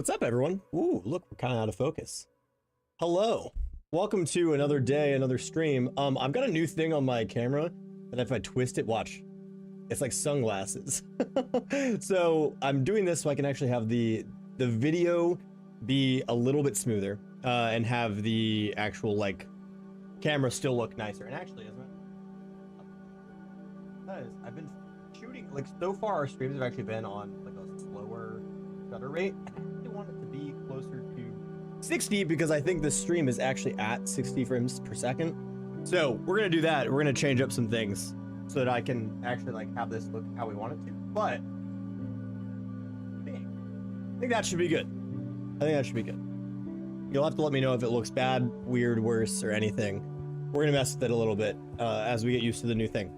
What's up, everyone? Ooh, look, we're kind of out of focus. Hello. Welcome to another day, another stream. I've got a new thing on my camera that if I twist it, watch, it's like sunglasses. So I'm doing this so I can actually have the video be a little bit smoother and have the actual like camera still look nicer. And actually, isn't it? Because I've been shooting, like, so far our streams have actually been on like a slower shutter rate. I really want it to be closer to 60 because I think this stream is actually at 60 frames per second. So we're gonna do that. We're gonna change up some things so that I can actually like have this look how we want it to. But I think that should be good. I think that should be good. You'll have to let me know if it looks bad, weird, worse, or anything. We're gonna mess with it a little bit as we get used to the new thing.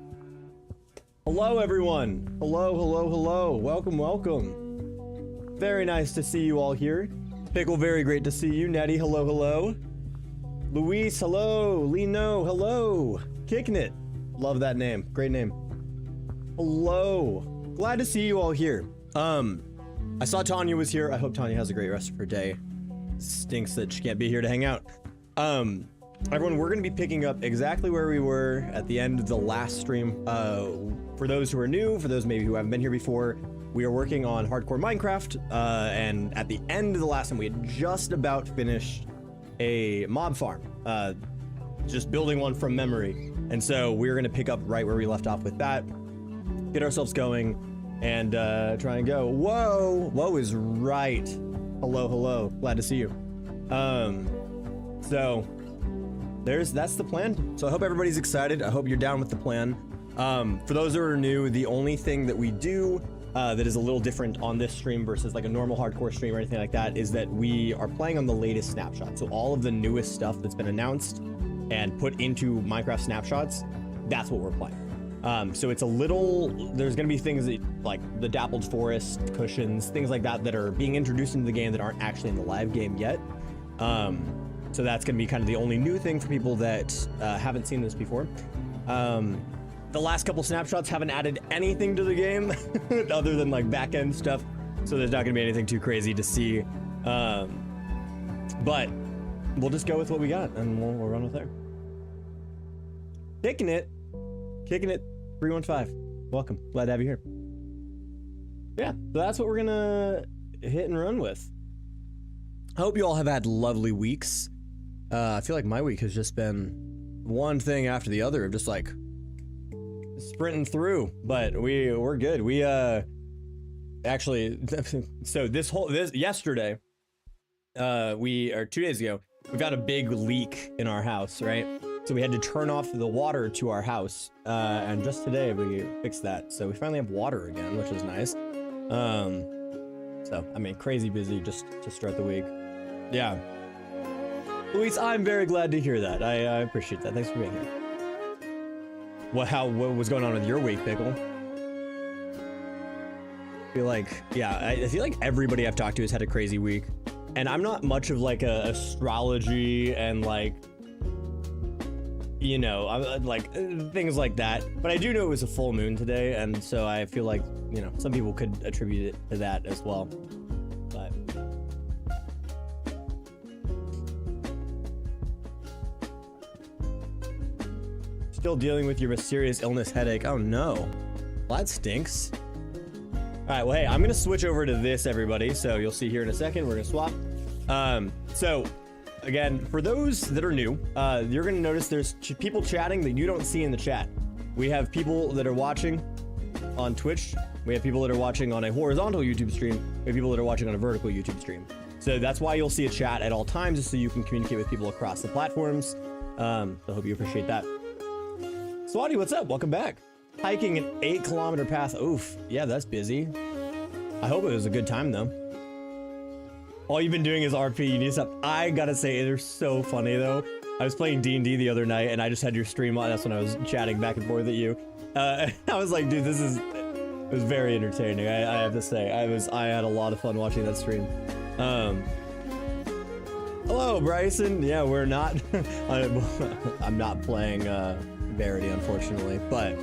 Hello, everyone. Hello, hello, hello. Welcome, welcome. Very nice to see you all here. Pickle, very great to see you. Nettie, hello, hello. Luis, hello. Lino, hello. Kicking it. Love that name. Great name. Hello. Glad to see you all here. I saw Tanya was here. I hope Tanya has a great rest of her day. Stinks that she can't be here to hang out. Everyone, we're going to be picking up exactly where we were at the end of the last stream. For those who are new, for those maybe who haven't been here before, we are working on hardcore Minecraft, and at the end of the last time, we had just about finished a mob farm, just building one from memory. And so we're going to pick up right where we left off with that, get ourselves going, and try and go. Whoa, whoa is right. Hello, hello, glad to see you. So that's the plan. So I hope everybody's excited. I hope you're down with the plan. For those that are new, the only thing that we do that is a little different on this stream versus like a normal hardcore stream or anything like that is that we are playing on the latest snapshot. So all of the newest stuff that's been announced and put into Minecraft snapshots, that's what we're playing. So it's a little, there's going to be things that, like the dappled forest, cushions, things like that that are being introduced into the game that aren't actually in the live game yet. So that's going to be kind of the only new thing for people that haven't seen this before. The last couple snapshots haven't added anything to the game other than like back-end stuff. So there's not going to be anything too crazy to see. But we'll just go with what we got and we'll run with there. Kicking it 315. Welcome. Glad to have you here. Yeah, so that's what we're going to hit and run with. I hope you all have had lovely weeks. I feel like my week has just been one thing after the other of just like sprinting through, but we're good. We actually so yesterday or 2 days ago we got a big leak in our house, right? So we had to turn off the water to our house, and just today we fixed that, so we finally have water again, which is nice. So I mean, crazy busy just to start the week. Yeah, Luis, I'm very glad to hear that. I appreciate that. Thanks for being here. What was going on with your week, Pickle? I feel like, yeah, I feel like everybody I've talked to has had a crazy week. And I'm not much of like a astrology and like, you know, like things like that. But I do know it was a full moon today. And so I feel like, you know, some people could attribute it to that as well. But still dealing with your mysterious illness headache. Oh no, well, that stinks. All right, well, hey, I'm gonna switch over to this, everybody, so you'll see here in a second. We're gonna swap. So again, for those that are new, you're gonna notice there's people chatting that you don't see in the chat. We have people that are watching on Twitch, we have people that are watching on a horizontal YouTube stream, we have people that are watching on a vertical YouTube stream. So that's why you'll see a chat at all times, just so you can communicate with people across the platforms. So I hope you appreciate that. Swati, what's up? Welcome back. Hiking an 8-kilometer path. Oof. Yeah, that's busy. I hope it was a good time, though. All you've been doing is RP. You need to stop. I gotta say, they're so funny, though. I was playing D&D the other night, and I just had your stream on. That's when I was chatting back and forth at you. I was like, dude, it was very entertaining. I have to say, I had a lot of fun watching that stream. Hello, Bryson. Yeah, we're not. I'm not playing Verity, unfortunately, but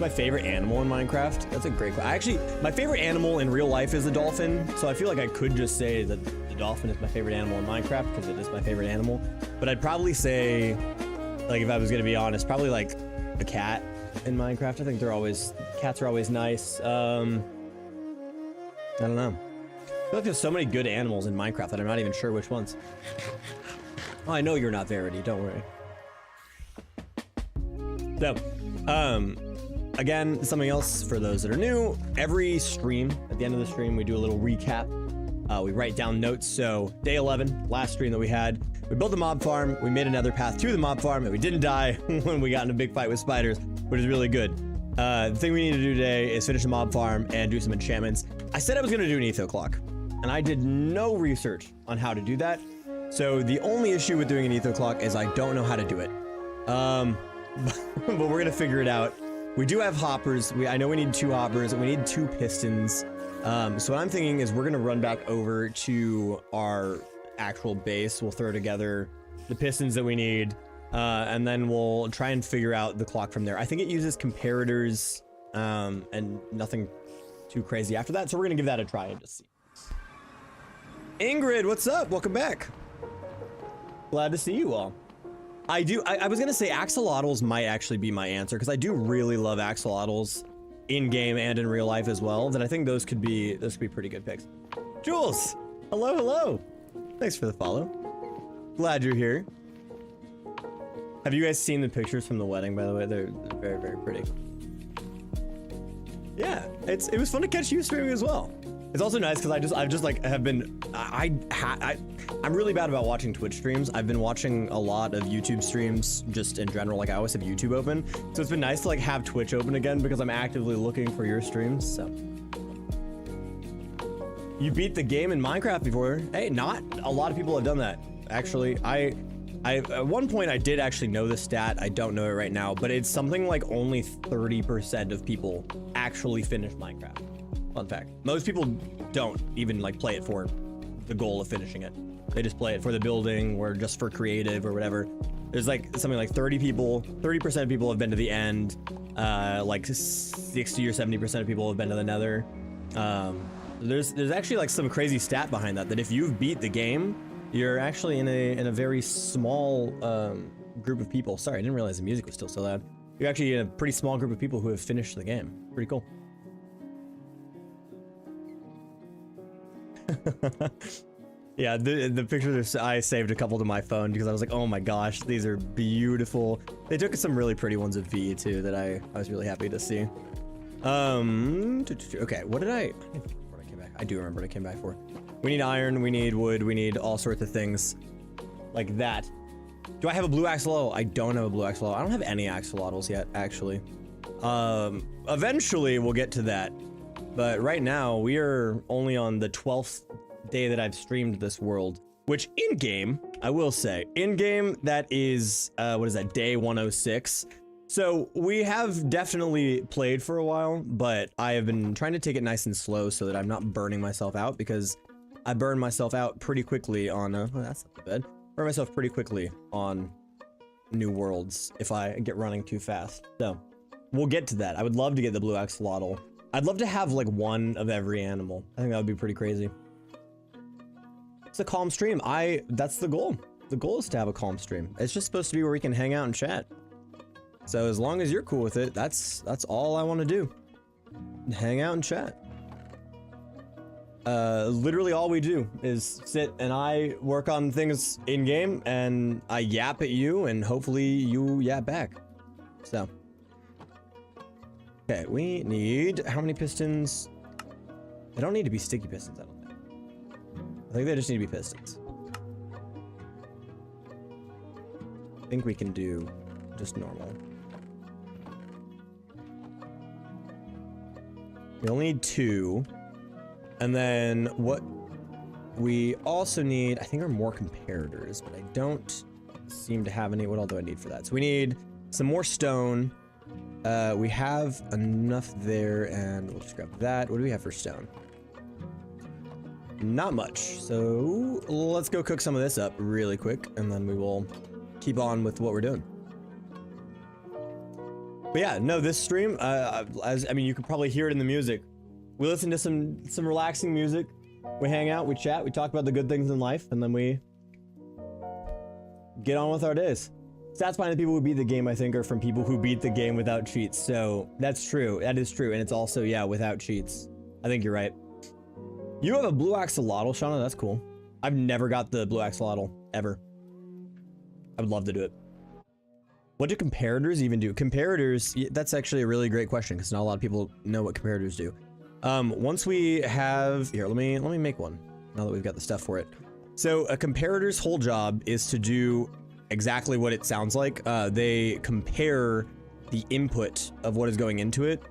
My favorite animal in Minecraft? That's a great question. Actually, my favorite animal in real life is a dolphin, so I feel like I could just say that the dolphin is my favorite animal in Minecraft because it is my favorite animal. But I'd probably say, like, if I was gonna be honest, probably like a cat in Minecraft. I think cats are always nice. I don't know. I feel like there's so many good animals in Minecraft that I'm not even sure which ones. Oh, I know you're not Verity, don't worry. So, again, something else for those that are new, every stream, at the end of the stream, we do a little recap. We write down notes. So day 11, last stream that we had, we built the mob farm, we made another path to the mob farm, and we didn't die when we got in a big fight with spiders, which is really good. The thing we need to do today is finish the mob farm and do some enchantments. I said I was gonna do an etho clock, and I did no research on how to do that. So the only issue with doing an etho clock is I don't know how to do it. But we're gonna figure it out. We do have hoppers. I know we need 2 hoppers and we need 2 pistons. So what I'm thinking is we're gonna run back over to our actual base. We'll throw together the pistons that we need, and then we'll try and figure out the clock from there. I think it uses comparators, and nothing too crazy after that. So we're gonna give that a try and just see. Ingrid, what's up? Welcome back. Glad to see you all. I was gonna say axolotls might actually be my answer because I do really love axolotls in game and in real life as well. That I think those could be pretty good picks. Jules, hello. Thanks for the follow. Glad you're here. Have you guys seen the pictures from the wedding, by the way? They're very, very pretty. Yeah, it was fun to catch you streaming as well. It's also nice because I'm really bad about watching Twitch streams. I've been watching a lot of YouTube streams just in general. Like I always have YouTube open. So it's been nice to like have Twitch open again because I'm actively looking for your streams. So you beat the game in Minecraft before. Hey, not a lot of people have done that. Actually, I at one point I did actually know the stat. I don't know it right now, but it's something like only 30% of people actually finish Minecraft. Fun fact. Most people don't even like play it for the goal of finishing it. They just play it for the building or just for creative or whatever. There's like something like 30% of people have been to the end. Like 60 or 70% of people have been to the nether. There's actually like some crazy stat behind that if you've beat the game, you're actually in a very small group of people. Sorry, I didn't realize the music was still so loud. You're actually in a pretty small group of people who have finished the game. Pretty cool. Yeah, the pictures I saved a couple to my phone because I was like, oh my gosh, these are beautiful. They took some really pretty ones of V too that I was really happy to see. Okay, what did I came back? I do remember what I came back for. We need iron, we need wood, we need all sorts of things like that. Do I have a blue axolotl? I don't have a blue axolotl. I don't have any axolotls yet, actually. Eventually we'll get to that. But right now, we are only on the 12th day that I've streamed this world, which in-game, I will say, in-game, that is, what is that, day 106. So we have definitely played for a while, but I have been trying to take it nice and slow so that I'm not burning myself out because I burn myself out pretty quickly on, well, that's not bad. Burn myself pretty quickly on new worlds if I get running too fast. So we'll get to that. I would love to get the blue axolotl. I'd love to have like one of every animal. I think that would be pretty crazy. It's a calm stream. That's the goal. The goal is to have a calm stream. It's just supposed to be where we can hang out and chat. So as long as you're cool with it, that's all I want to do. Hang out and chat. Literally all we do is sit and I work on things in game and I yap at you and hopefully you yap back. So. Okay, we need how many pistons? They don't need to be sticky pistons, I don't think. I think they just need to be pistons. I think we can do just normal. We only need 2. And then what we also need, I think, are more comparators, but I don't seem to have any. What all do I need for that? So we need some more stone. We have enough there, and we'll just grab that. What do we have for stone? Not much. So let's go cook some of this up really quick, and then we will keep on with what we're doing. But yeah, no, this stream, I mean, you could probably hear it in the music. We listen to some relaxing music. We hang out, we chat, we talk about the good things in life, and then we get on with our days. Stats behind the people who beat the game, I think, are from people who beat the game without cheats. So that's true. That is true. And it's also, yeah, without cheats. I think you're right. You have a blue axolotl, Shauna. That's cool. I've never got the blue axolotl, ever. I would love to do it. What do comparators even do? Comparators, that's actually a really great question because not a lot of people know what comparators do. Once we have, here, let me make one now that we've got the stuff for it. So a comparator's whole job is to do exactly what it sounds like. They compare the input of what is going into it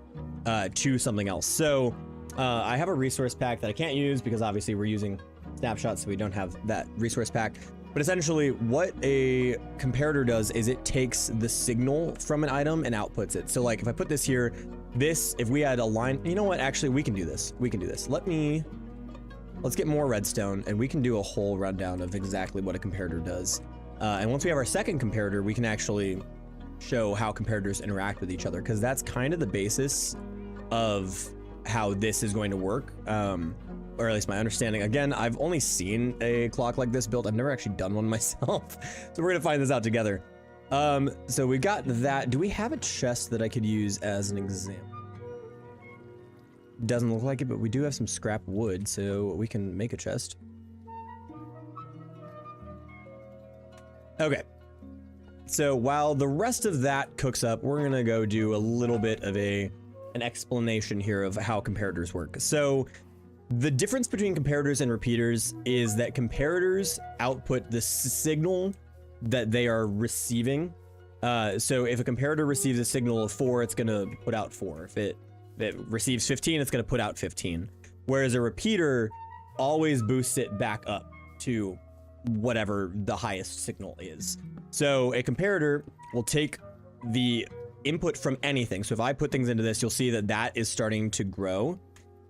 to something else. So I have a resource pack that I can't use because obviously we're using snapshots, so we don't have that resource pack. But essentially what a comparator does is it takes the signal from an item and outputs it. So like if I put this here, if we had a line, you know what, actually we can do this. We can do this. Let's get more redstone and we can do a whole rundown of exactly what a comparator does. And once we have our second comparator, we can actually show how comparators interact with each other because that's kind of the basis of how this is going to work. Or at least my understanding. Again, I've only seen a clock like this built. I've never actually done one myself. So we're gonna find this out together. So we got that. Do we have a chest that I could use as an example? Doesn't look like it, but we do have some scrap wood, so we can make a chest. Okay. So while the rest of that cooks up, we're gonna go do a little bit of an explanation here of how comparators work. So the difference between comparators and repeaters is that comparators output the signal that they are receiving. So if a comparator receives a signal of 4, it's going to put out 4. If it receives 15, it's going to put out 15. Whereas a repeater always boosts it back up to whatever the highest signal is. So a comparator will take the input from anything. So if I put things into this, you'll see that that is starting to grow.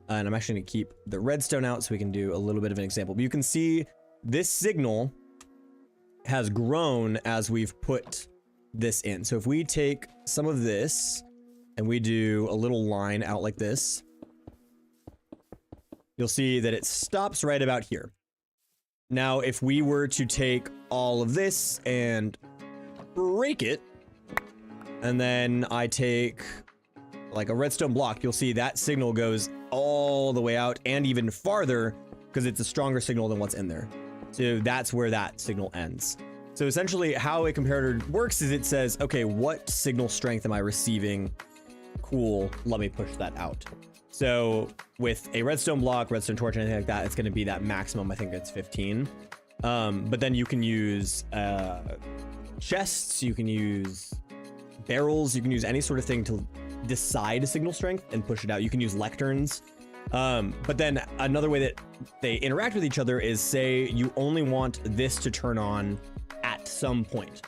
And I'm actually going to keep the redstone out so we can do a little bit of an example. But you can see this signal has grown as we've put this in. So if we take some of this and we do a little line out like this, you'll see that it stops right about here. Now, if we were to take all of this and break it, and then I take like a redstone block, you'll see that signal goes all the way out and even farther because it's a stronger signal than what's in there. So that's where that signal ends. So essentially how a comparator works is it says, okay, what signal strength am I receiving? Cool, let me push that out. So with a redstone block, redstone torch, anything like that, it's going to be that maximum. I think it's 15. But then you can use chests, you can use barrels, you can use any sort of thing to decide signal strength and push it out. You can use lecterns. But then another way that they interact with each other is, say you only want this to turn on at some point.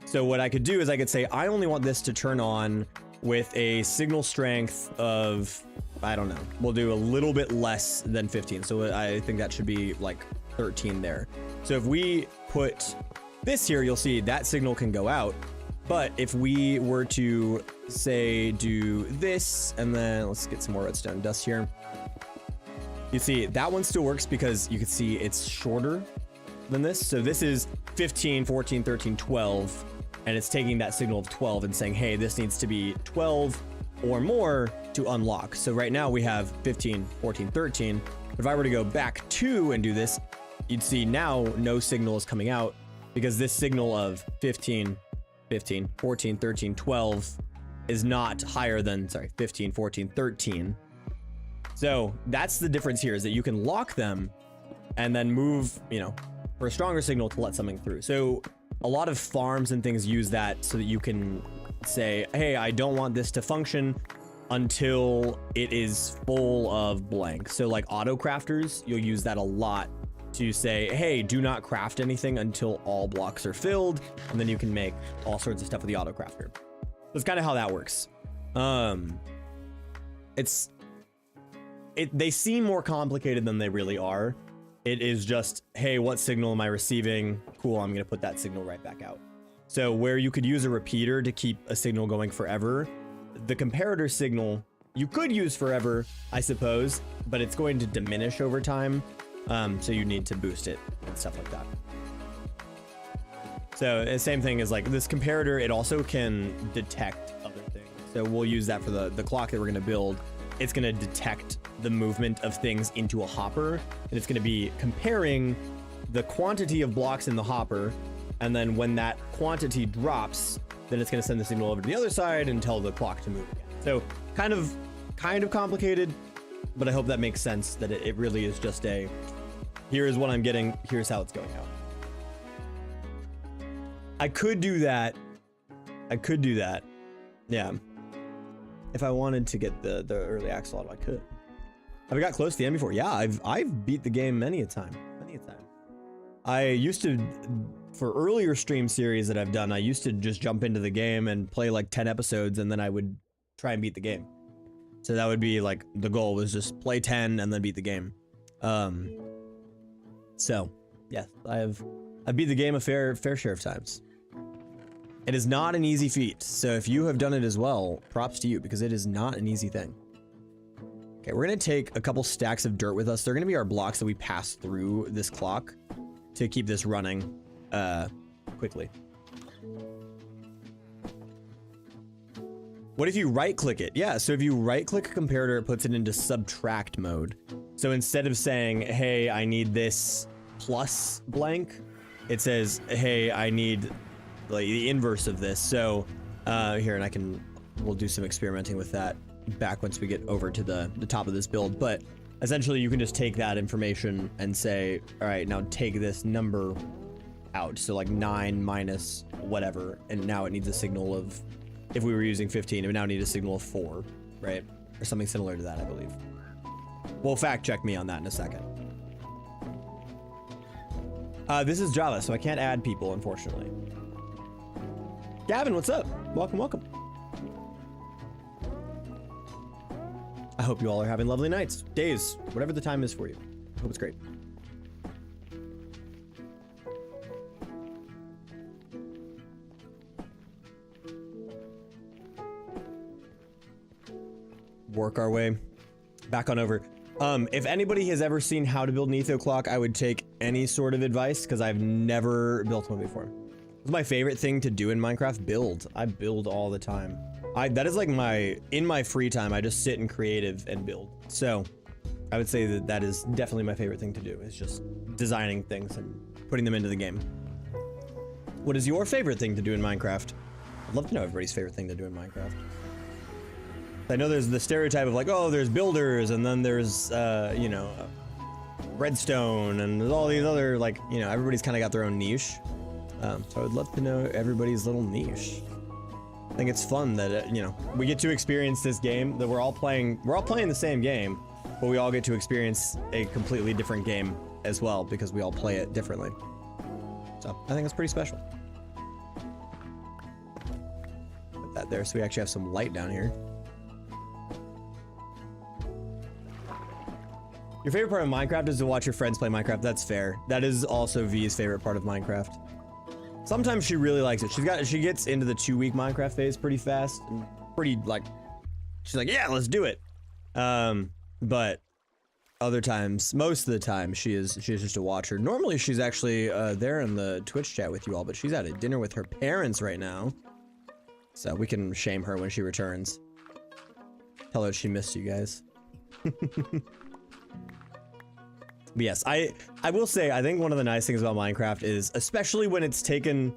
So what I could do is I could say I only want this to turn on with a signal strength of, I don't know, we'll do a little bit less than 15. So I think that should be like 13 there. So if we put this here, you'll see that signal can go out. But if we were to say do this, and then let's get some more redstone dust here. You see that one still works because you can see it's shorter than this. So this is 15, 14, 13, 12, and it's taking that signal of 12 and saying, hey, this needs to be 12 or more to unlock. So right now we have 15, 14, 13. But if I were to go back 2 and do this, you'd see now no signal is coming out because this signal of 15, 15, 14, 13, 12 is not higher than, sorry, 15, 14, 13. So that's the difference here, is that you can lock them and then move, you know, for a stronger signal to let something through. So a lot of farms and things use that so that you can say, hey, I don't want this to function until it is full of blank. So like auto crafters, you'll use that a lot to say, hey, do not craft anything until all blocks are filled, and then you can make all sorts of stuff with the auto crafter. That's kind of how that works. They seem more complicated than they really are. It is just, hey, what signal am I receiving? Cool, I'm gonna put that signal right back out. So where you could use a repeater to keep a signal going forever, the comparator signal you could use forever, I suppose, but it's going to diminish over time. So you need to boost it and stuff like that. So the same thing as like this comparator, it also can detect other things. So we'll use that for the clock that we're gonna build. It's gonna detect the movement of things into a hopper, and it's gonna be comparing the quantity of blocks in the hopper, and then when that quantity drops, then it's gonna send the signal over to the other side and tell the clock to move again. So kind of complicated, but I hope that makes sense, that it really is just a, here's what I'm getting, here's how it's going out. I could do that. Yeah. If I wanted to get the early access slot, I could. Have I got close to the end before? Yeah, I've beat the game many a time. I used to, for earlier stream series that I've done, I used to just jump into the game and play like 10 episodes, and then I would try and beat the game. So that would be like, the goal was just play 10 and then beat the game. So yes, I've beat the game a fair share of times. It is not an easy feat, so if you have done it as well, props to you, because it is not an easy thing. Okay, we're gonna take a couple stacks of dirt with us. They're gonna be our blocks that we pass through this clock to keep this running quickly. What if you right click it? Yeah, so if you right click a comparator, it puts it into subtract mode. So instead of saying, hey, I need this plus blank, it says, hey, I need like the inverse of this. So here, and we'll do some experimenting with that back once we get over to the top of this build. But essentially you can just take that information and say, all right, now take this number out. So like 9 minus whatever, and now it needs a signal of, if we were using 15, it would now need a signal of 4, right? Or something similar to that, I believe. Well, fact check me on that in a second. This is Java, so I can't add people, unfortunately. Gavin, what's up? Welcome, welcome. I hope you all are having lovely nights, days, whatever the time is for you. I hope it's great. Work our way back on over. If anybody has ever seen how to build an etho clock, I would take any sort of advice, because I've never built one before. It's my favorite thing to do in Minecraft, build. I build all the time. That is like in my free time, I just sit in creative and build. So I would say that is definitely my favorite thing to do, is just designing things and putting them into the game. What is your favorite thing to do in Minecraft? I'd love to know everybody's favorite thing to do in Minecraft. I know there's the stereotype of like, oh, there's builders, and then there's, you know, redstone, and there's all these other, like, you know, everybody's kind of got their own niche. So I would love to know everybody's little niche. I think it's fun that, you know, we get to experience this game, that we're all playing the same game, but we all get to experience a completely different game as well, because we all play it differently. So I think it's pretty special. Put that there so we actually have some light down here. Your favorite part of Minecraft is to watch your friends play Minecraft. That's fair. That is also V's favorite part of Minecraft. Sometimes she really likes it. She gets into the 2-week Minecraft phase pretty fast, and pretty like, she's like, yeah, let's do it. But other times, most of the time, she is just a watcher. Normally, she's actually there in the Twitch chat with you all, but she's at a dinner with her parents right now, so we can shame her when she returns. Tell her she missed you guys. But yes, I will say, I think one of the nice things about Minecraft is, especially when it's taken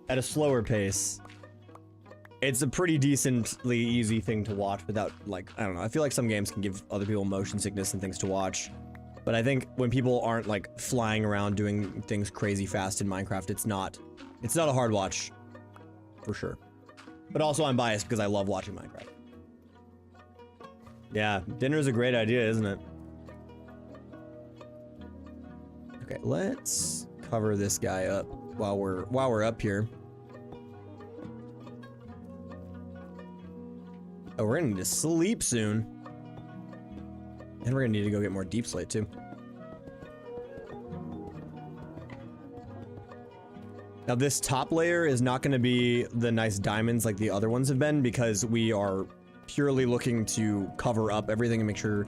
at a slower pace, it's a pretty decently easy thing to watch without, like, I don't know, I feel like some games can give other people motion sickness and things to watch. But I think when people aren't like flying around doing things crazy fast in Minecraft, it's not a hard watch, for sure. But also I'm biased because I love watching Minecraft. Yeah, dinner's a great idea, isn't it? Okay, let's cover this guy up while we're up here. Oh, we're gonna need to sleep soon. And we're gonna need to go get more deep slate too. Now this top layer is not going to be the nice diamonds like the other ones have been, because we are purely looking to cover up everything and make sure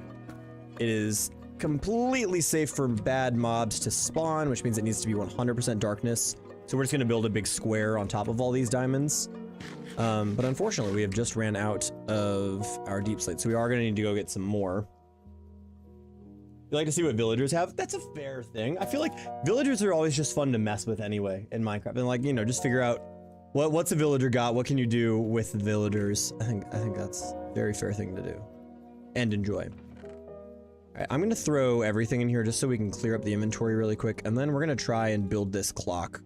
it is completely safe for bad mobs to spawn, which means it needs to be 100% darkness. So we're just going to build a big square on top of all these diamonds. But unfortunately, we have just ran out of our deep slate, so we are going to need to go get some more. You like to see what villagers have? That's a fair thing. I feel like villagers are always just fun to mess with anyway in Minecraft, and like, you know, just figure out what's a villager got, what can you do with the villagers. I think that's a very fair thing to do and enjoy. All right, I'm gonna throw everything in here just so we can clear up the inventory really quick, and then we're gonna try and build this clock.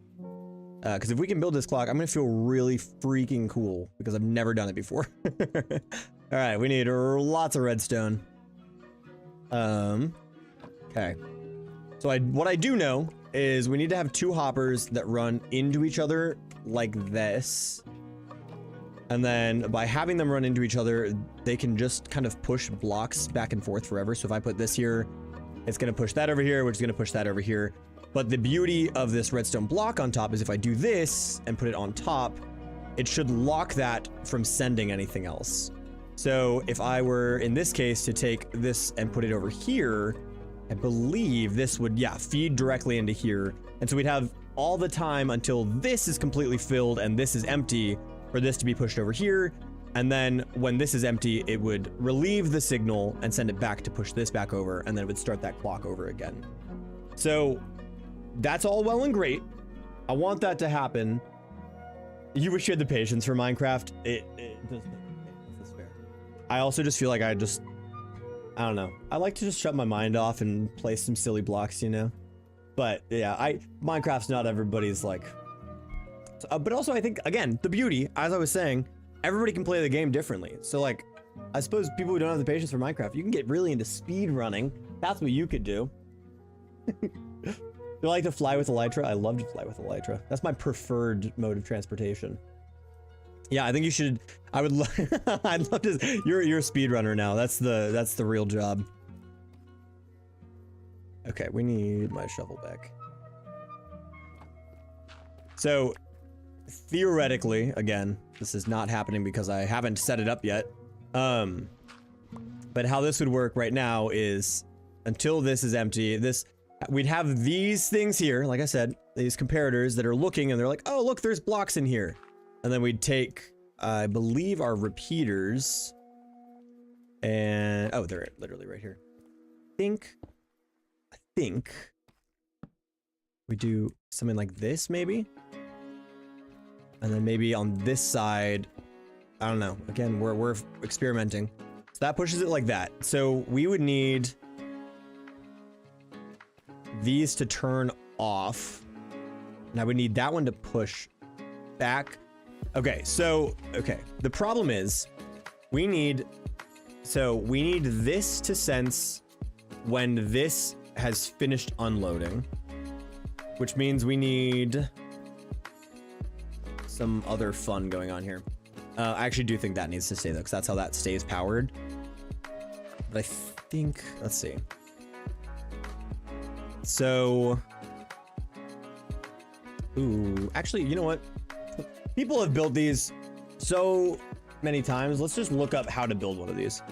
Because if we can build this clock, I'm gonna feel really freaking cool because I've never done it before. All right, we need lots of redstone. Okay. So what I do know is we need to have 2 hoppers that run into each other like this. And then by having them run into each other, they can just kind of push blocks back and forth forever. So if I put this here, it's going to push that over here, which is going to push that over here. But the beauty of this redstone block on top is if I do this and put it on top, it should lock that from sending anything else. So if I were, in this case, to take this and put it over here, I believe this would, yeah, feed directly into here. And so we'd have all the time until this is completely filled and this is empty for this to be pushed over here. And then when this is empty, it would relieve the signal and send it back to push this back over, and then it would start that clock over again. So that's all well and great. I want that to happen. You wish you had the patience for Minecraft. It does. This is fair. I also just feel like I don't know. I like to just shut my mind off and play some silly blocks, you know? But yeah, Minecraft's not everybody's like... but also I think, again, the beauty, as I was saying, everybody can play the game differently. So like, I suppose people who don't have the patience for Minecraft, you can get really into speed running. That's what you could do. You like to fly with Elytra? I love to fly with Elytra. That's my preferred mode of transportation. Yeah, I think you should. I would. I'd love to. You're a speedrunner now. That's the real job. Okay, we need my shovel back. So, theoretically, again, this is not happening because I haven't set it up yet. But how this would work right now is, until this is empty, we'd have these things here, like I said, these comparators that are looking and they're like, oh, look, there's blocks in here. And then we'd take, I believe, our repeaters and, oh, they're literally right here. I think we do something like this, maybe. And then maybe on this side, I don't know. Again, we're experimenting. So that pushes it like that. So we would need these to turn off. Now we need that one to push back. Okay, so, okay. The problem is we need this to sense when this has finished unloading, which means we need some other fun going on here. I actually do think that needs to stay though, because that's how that stays powered. But I think, let's see. So, ooh, actually, you know what? People have built these so many times. Let's just look up how to build one of these.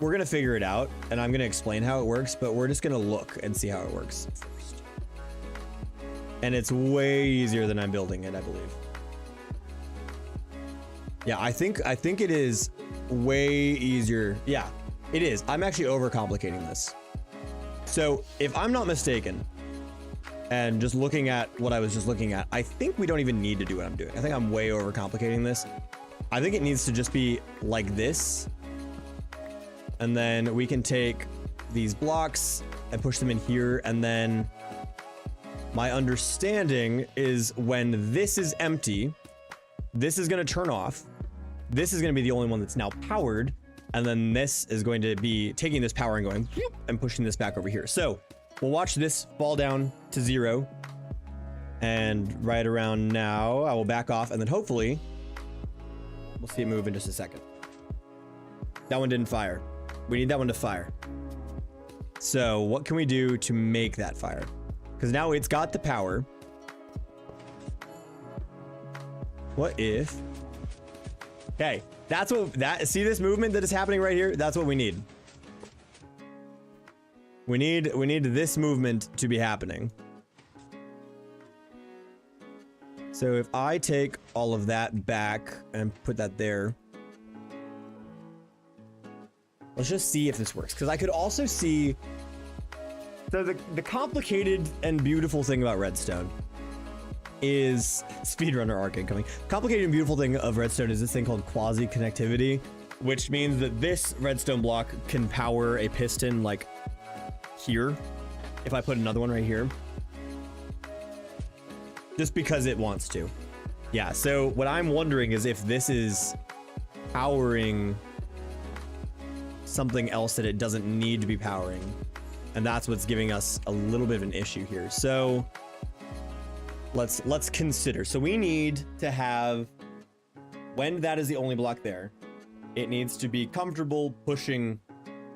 We're gonna figure it out, and I'm gonna explain how it works, but we're just gonna look and see how it works first. And it's way easier than I'm building it, I believe. Yeah, I think it is way easier. Yeah, it is. I'm actually overcomplicating this. So if I'm not mistaken, and just looking at what I was just looking at, I think we don't even need to do what I'm doing. I think I'm way overcomplicating this. I think it needs to just be like this. And then we can take these blocks and push them in here. And then my understanding is when this is empty, this is going to turn off. This is going to be the only one that's now powered. And then this is going to be taking this power and going and pushing this back over here. So we'll watch this fall down to 0. And right around now, I will back off. And then hopefully we'll see it move in just a second. That one didn't fire. We need that one to fire. So what can we do to make that fire? Because now it's got the power. What if? Okay, that's what see this movement that is happening right here? That's what we need. We need this movement to be happening. So if I take all of that back and put that there, let's just see if this works. Because I could also see, so the complicated and beautiful thing about redstone is speedrunner arc incoming. Complicated and beautiful thing of redstone is this thing called quasi connectivity, which means that this redstone block can power a piston like here. If I put another one right here, just because it wants to. Yeah, so what I'm wondering is if this is powering something else that it doesn't need to be powering. And that's what's giving us a little bit of an issue here. So let's consider. So we need to have, when that is the only block there, it needs to be comfortable pushing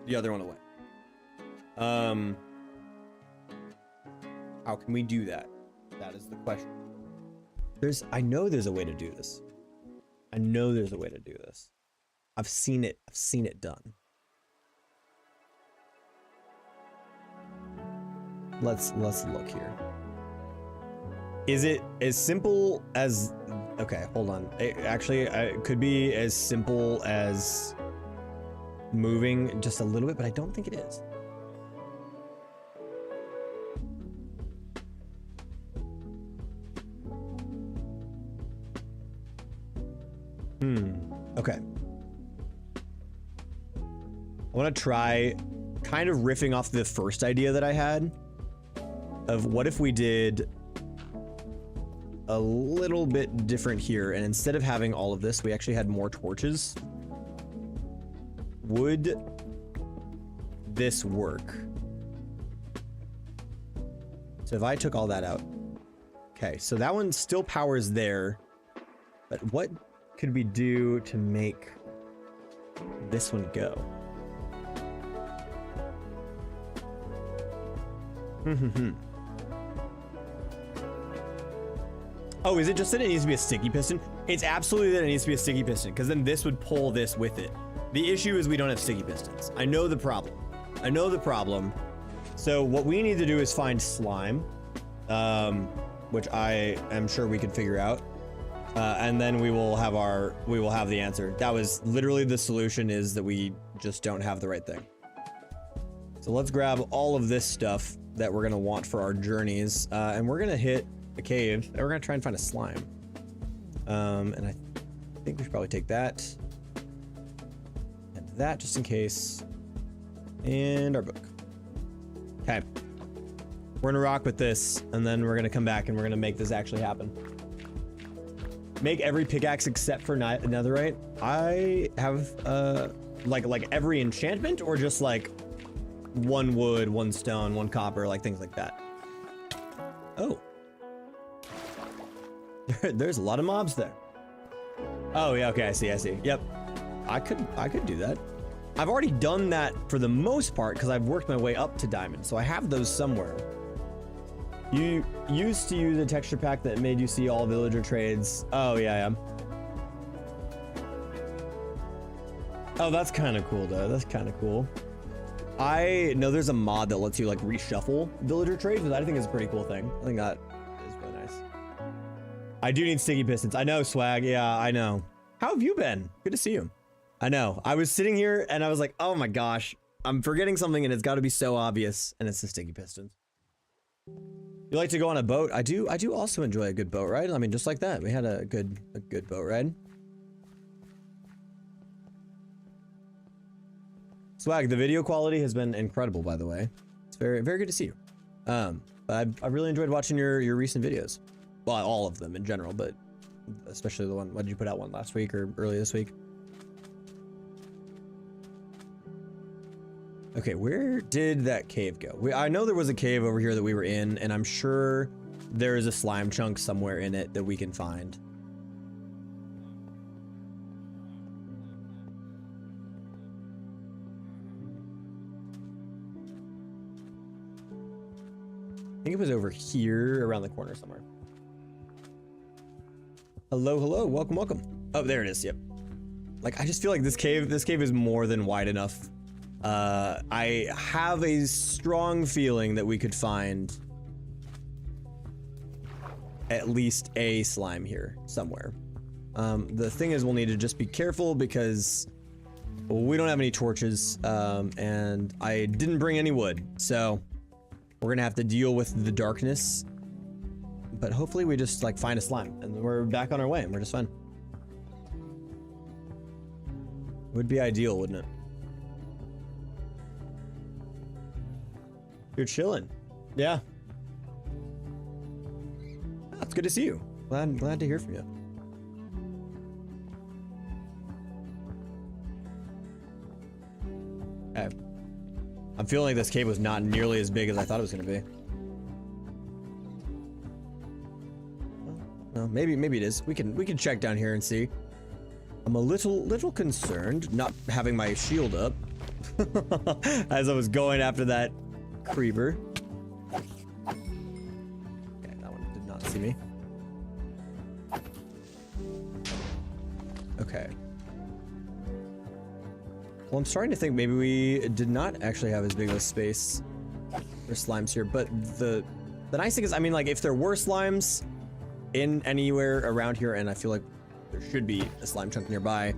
the other one away. How can we do that? That is the question. I know there's a way to do this. I know there's a way to do this. I've seen it done. Let's look here. Is it as simple as, okay, hold on. It could be as simple as moving just a little bit, but I don't think it is. Okay. I want to try kind of riffing off the first idea that I had of what if we did a little bit different here, and instead of having all of this, we actually had more torches. Would this work? So if I took all that out, okay, so that one still powers there, but what could we do to make this one go? Oh, is it just that it needs to be a sticky piston? It's absolutely that it needs to be a sticky piston, because then this would pull this with it. The issue is we don't have sticky pistons. I know the problem. I know the problem. So what we need to do is find slime, which I am sure we could figure out. And then we will have the answer. That was literally the solution, is that we just don't have the right thing. So let's grab all of this stuff that we're gonna want for our journeys, and we're gonna hit a cave, and we're gonna try and find a slime. And I think we should probably take that and that just in case, and our book. Okay, we're gonna rock with this, and then we're gonna come back and we're gonna make this actually happen. Make every pickaxe except for netherite. I have like every enchantment, or just like one wood, one stone, one copper, like things like that. Oh, there's a lot of mobs there. Oh yeah, okay, I see. Yep, I could do that. I've already done that for the most part because I've worked my way up to diamond, so I have those somewhere. You used to use a texture pack that made you see all villager trades. Oh yeah. Oh, that's kind of cool though. That's kind of cool. I know there's a mod that lets you like reshuffle villager trades, which I think is a pretty cool thing. I think that is really nice. I do need sticky pistons. I know, Swag. Yeah, I know. How have you been? Good to see you. I know. I was sitting here and I was like, oh my gosh, I'm forgetting something and it's got to be so obvious, and it's the sticky pistons. You like to go on a boat? I do also enjoy a good boat ride. I mean, just like that. We had a good boat ride. Swag, the video quality has been incredible, by the way. It's very, very good to see you. I really enjoyed watching your recent videos. Well, all of them in general, but especially the one, what did you put out one last week or early this week? Okay, where did that cave go? I know there was a cave over here that we were in, and I'm sure there is a slime chunk somewhere in it that we can find. I think it was over here around the corner somewhere. Hello, hello, welcome, welcome. Oh, there it is, yep. Like, I just feel like this cave is more than wide enough. I have a strong feeling that we could find at least a slime here somewhere. The thing is, we'll need to just be careful because we don't have any torches, and I didn't bring any wood, so we're gonna have to deal with the darkness. But hopefully we just like find a slime and we're back on our way and we're just fine. Would be ideal, wouldn't it? You're chilling. Yeah. Oh, it's good to see you. Glad to hear from you. Okay. I'm feeling like this cave was not nearly as big as I thought it was gonna be. No, maybe it is. We can check down here and see. I'm a little concerned not having my shield up as I was going after that creeper. Okay, that one did not see me. Okay. Well, I'm starting to think maybe we did not actually have as big of a space for slimes here, but the nice thing is, I mean, like, if there were slimes in anywhere around here, and I feel like there should be a slime chunk nearby,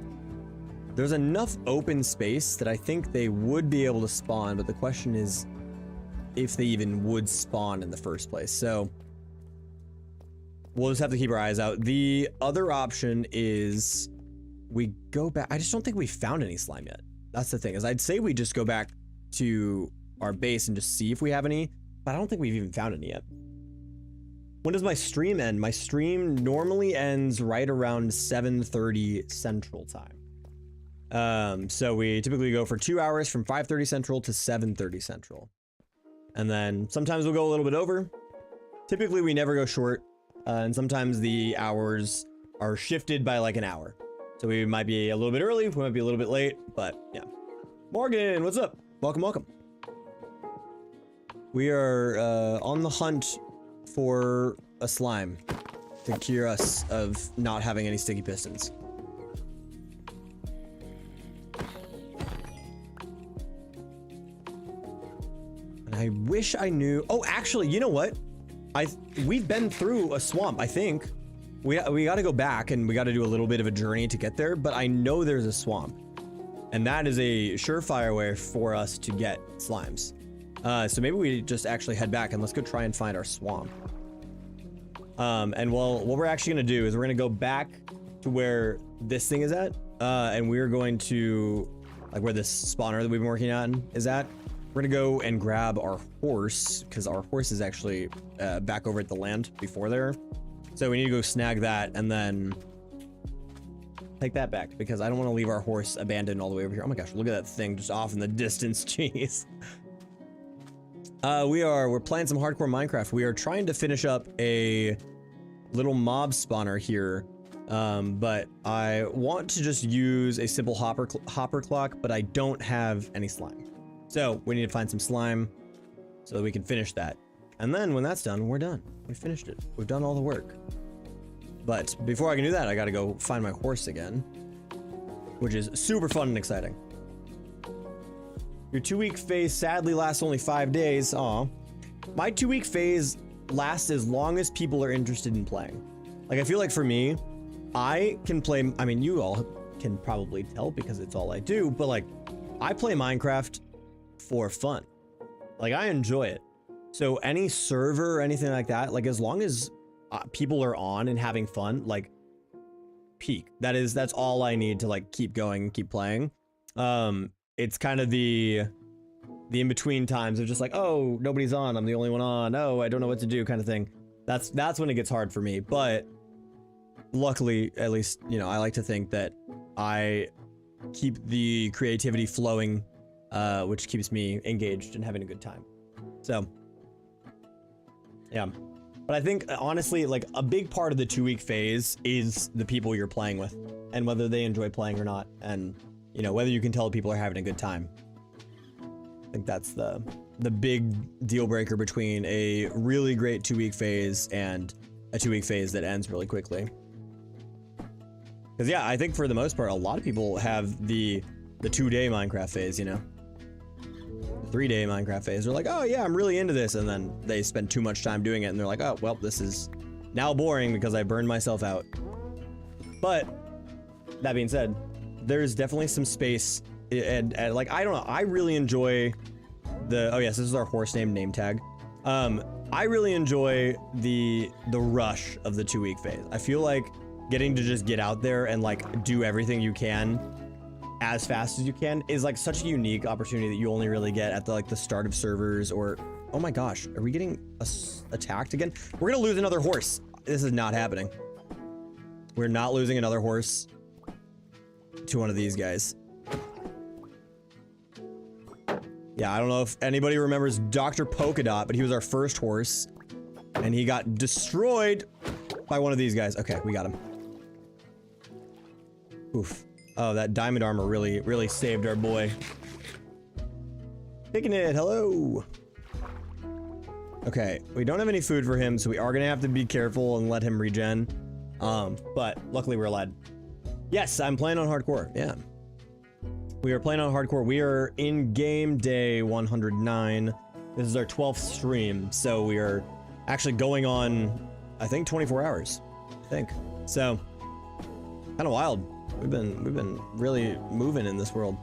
there's enough open space that I think they would be able to spawn, but the question is if they even would spawn in the first place. So we'll just have to keep our eyes out. The other option is we go back. I just don't think we found any slime yet. That's the thing, is I'd say we just go back to our base and just see if we have any, but I don't think we've even found any yet. When does my stream end? My stream normally ends right around 7:30 Central Time. So we typically go for 2 hours from 5:30 Central to 7:30 Central. And then sometimes we'll go a little bit over. Typically we never go short. And sometimes the hours are shifted by like an hour. So we might be a little bit early, we might be a little bit late, but yeah. Morgan, what's up? Welcome, welcome. We are on the hunt for a slime to cure us of not having any sticky pistons. And I wish I knew. Oh, actually, you know what? We've been through a swamp, I think. We got to go back and we got to do a little bit of a journey to get there, but I know there's a swamp. And that is a surefire way for us to get slimes. So maybe we just actually head back and let's go try and find our swamp. And what we're actually going to do is we're going to go back to where this thing is at. And we're going to, like, where this spawner that we've been working on is at. We're going to go and grab our horse, because our horse is actually back over at the land before there. So we need to go snag that and then take that back, because I don't want to leave our horse abandoned all the way over here. Oh my gosh, look at that thing just off in the distance. Jeez. We're playing some hardcore Minecraft. We are trying to finish up a little mob spawner here, but I want to just use a simple hopper clock, but I don't have any slime. So we need to find some slime so that we can finish that. And then when that's done, we're done. We finished it. We've done all the work. But before I can do that, I gotta go find my horse again, which is super fun and exciting. Your 2-week phase sadly lasts only 5 days. Aw. My 2-week phase lasts as long as people are interested in playing. Like, I feel like for me, I can play, I mean, you all can probably tell because it's all I do, but like, I play Minecraft for fun. Like, I enjoy it. So any server or anything like that, like, as long as people are on and having fun, like, peak. That's all I need to like keep going, keep playing. It's kind of the in-between times of just like, oh, nobody's on, I'm the only one on, oh, I don't know what to do kind of thing. That's when it gets hard for me. But luckily, at least, you know, I like to think that I keep the creativity flowing, which keeps me engaged and having a good time. So yeah. But I think honestly, like, a big part of the 2-week phase is the people you're playing with and whether they enjoy playing or not, and you know, whether you can tell people are having a good time. I think that's the big deal breaker between a really great 2-week phase and a 2-week phase that ends really quickly. Because yeah, I think for the most part, a lot of people have the 2-day Minecraft phase, you know? 3-day Minecraft phase. They're like, oh yeah, I'm really into this. And then they spend too much time doing it and they're like, oh, well, this is now boring because I burned myself out. But that being said, there's definitely some space and like, I don't know, I really enjoy oh yes, this is our horse name tag. I really enjoy the rush of the 2-week phase. I feel like getting to just get out there and like do everything you can as fast as you can is like such a unique opportunity that you only really get at the start of servers. Or oh my gosh, are we getting attacked again? We're gonna lose another horse. This is not happening. We're not losing another horse to one of these guys. Yeah, I don't know if anybody remembers Dr. Polka Dot, but he was our first horse and he got destroyed by one of these guys. Okay, we got him. Oof. Oh, that diamond armor really saved our boy. Taking it, hello. Okay, we don't have any food for him, so we are gonna have to be careful and let him regen. But luckily we're allowed. Yes, I'm playing on hardcore, yeah. We are playing on hardcore. We are in game day 109. This is our 12th stream, so we are actually going on, I think, 24 hours, I think. So, kind of wild. We've been really moving in this world.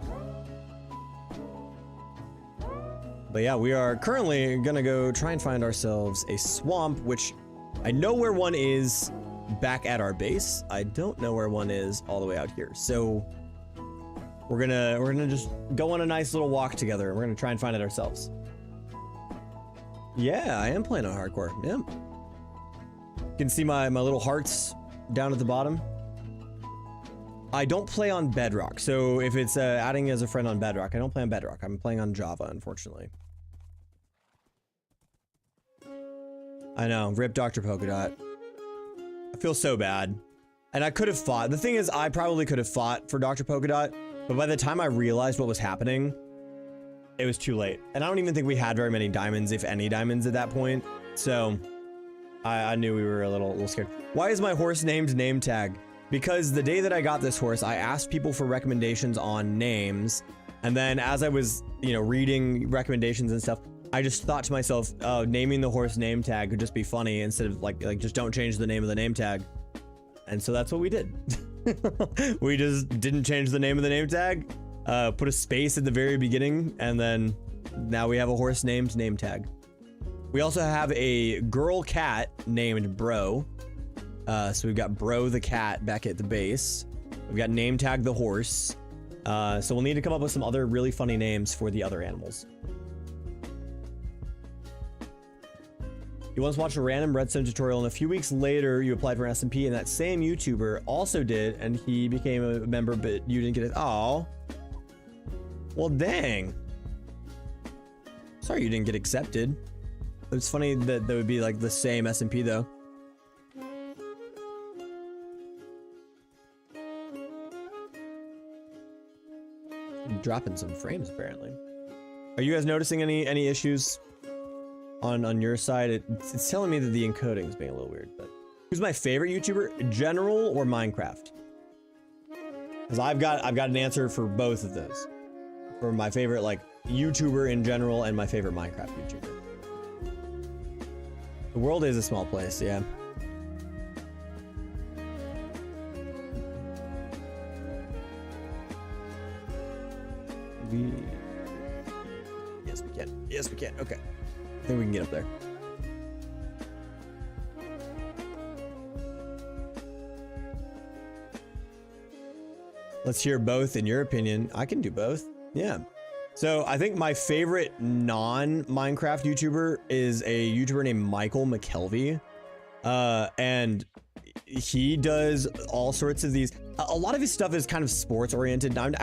But yeah, we are currently gonna go try and find ourselves a swamp, which I know where one is back at our base. I don't know where one is all the way out here. So we're gonna just go on a nice little walk together and we're gonna try and find it ourselves. Yeah, I am playing on hardcore. Yeah. You can see my little hearts down at the bottom. I don't play on Bedrock, so if it's adding as a friend on Bedrock, I don't play on Bedrock. I'm playing on Java, unfortunately. I know, rip Dr. Polka Dot. I feel so bad. And I could have fought. The thing is, I probably could have fought for Dr. Polka Dot, but by the time I realized what was happening, it was too late. And I don't even think we had very many diamonds, if any diamonds at that point. So I knew we were a little scared. Why is my horse named name tag? Because the day that I got this horse, I asked people for recommendations on names. And then as I was, you know, reading recommendations and stuff, I just thought to myself, oh, naming the horse name tag could just be funny instead of like just don't change the name of the name tag. And so that's what we did. We just didn't change the name of the name tag, put a space at the very beginning, and then now we have a horse named name tag. We also have a girl cat named Bro. So we've got Bro the cat back at the base. We've got name tag the horse. So we'll need to come up with some other really funny names for the other animals. You once watched a random redstone tutorial and a few weeks later you applied for an SMP and that same YouTuber also did and he became a member but you didn't get it. Oh. Well, dang. Sorry you didn't get accepted. It's funny that there would be like the same SMP though. Dropping some frames apparently. Are you guys noticing any issues on your side? It's telling me that the encoding is being a little weird. But who's my favorite YouTuber, general or Minecraft? Because I've got an answer for both of those. For my favorite like YouTuber in general and my favorite Minecraft YouTuber. The world is a small place, yeah. Yes, we can. Yes, we can. Okay. I think we can get up there. Let's hear both in your opinion. I can do both. Yeah. So I think my favorite non-Minecraft YouTuber is a YouTuber named Michael McKelvey. And he does all sorts of these. A lot of his stuff is kind of sports oriented. I'm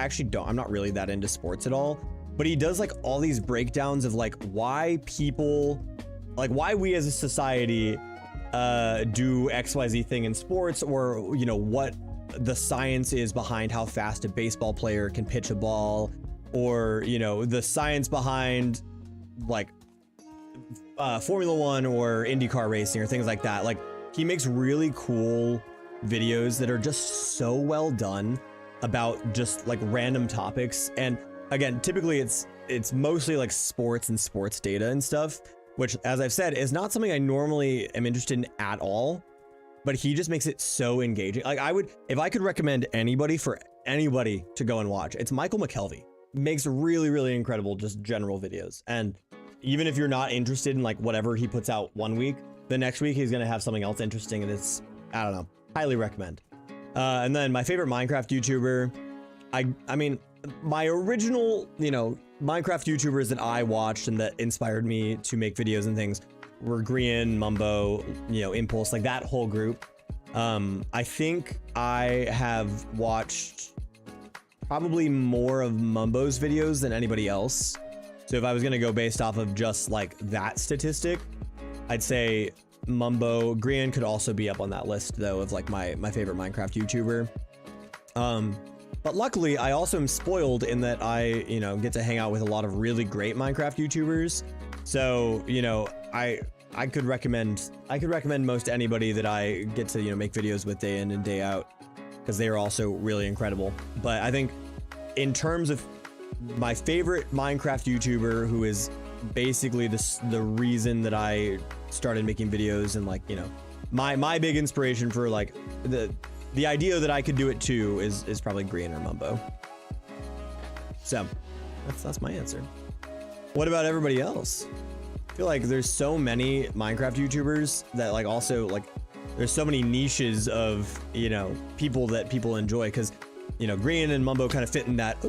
not really that into sports at all, but he does like all these breakdowns of like why we as a society do XYZ thing in sports, or you know what the science is behind how fast a baseball player can pitch a ball, or you know the science behind like Formula 1 or IndyCar racing or things like that. Like he makes really cool videos that are just so well done about just like random topics. And again, typically it's mostly like sports and sports data and stuff, which, as I've said, is not something I normally am interested in at all. But he just makes it so engaging. Like, if I could recommend anybody to go and watch, it's Michael McKelvey. Makes really, really incredible just general videos. And even if you're not interested in like whatever he puts out one week, the next week he's gonna have something else interesting, and it's, I don't know, highly recommend. And then my favorite Minecraft YouTuber, I mean, my original, you know, Minecraft YouTubers that I watched and that inspired me to make videos and things were Grian, Mumbo, you know, Impulse, like that whole group. I think I have watched probably more of Mumbo's videos than anybody else. So if I was gonna go based off of just like that statistic, I'd say Mumbo. Grian could also be up on that list though of like my favorite Minecraft YouTuber. But luckily I also am spoiled in that I, you know, get to hang out with a lot of really great Minecraft YouTubers. So, you know, I could recommend most anybody that I get to, you know, make videos with day in and day out, because they are also really incredible. But I think in terms of my favorite Minecraft YouTuber, who is basically the reason that I started making videos, and like, you know, my big inspiration for like the idea that I could do it too is probably Grian or Mumbo. So that's my answer. What about everybody else? I feel like there's so many Minecraft YouTubers that like also like there's so many niches of, you know, people that people enjoy, because, you know, Grian and Mumbo kind of fit in that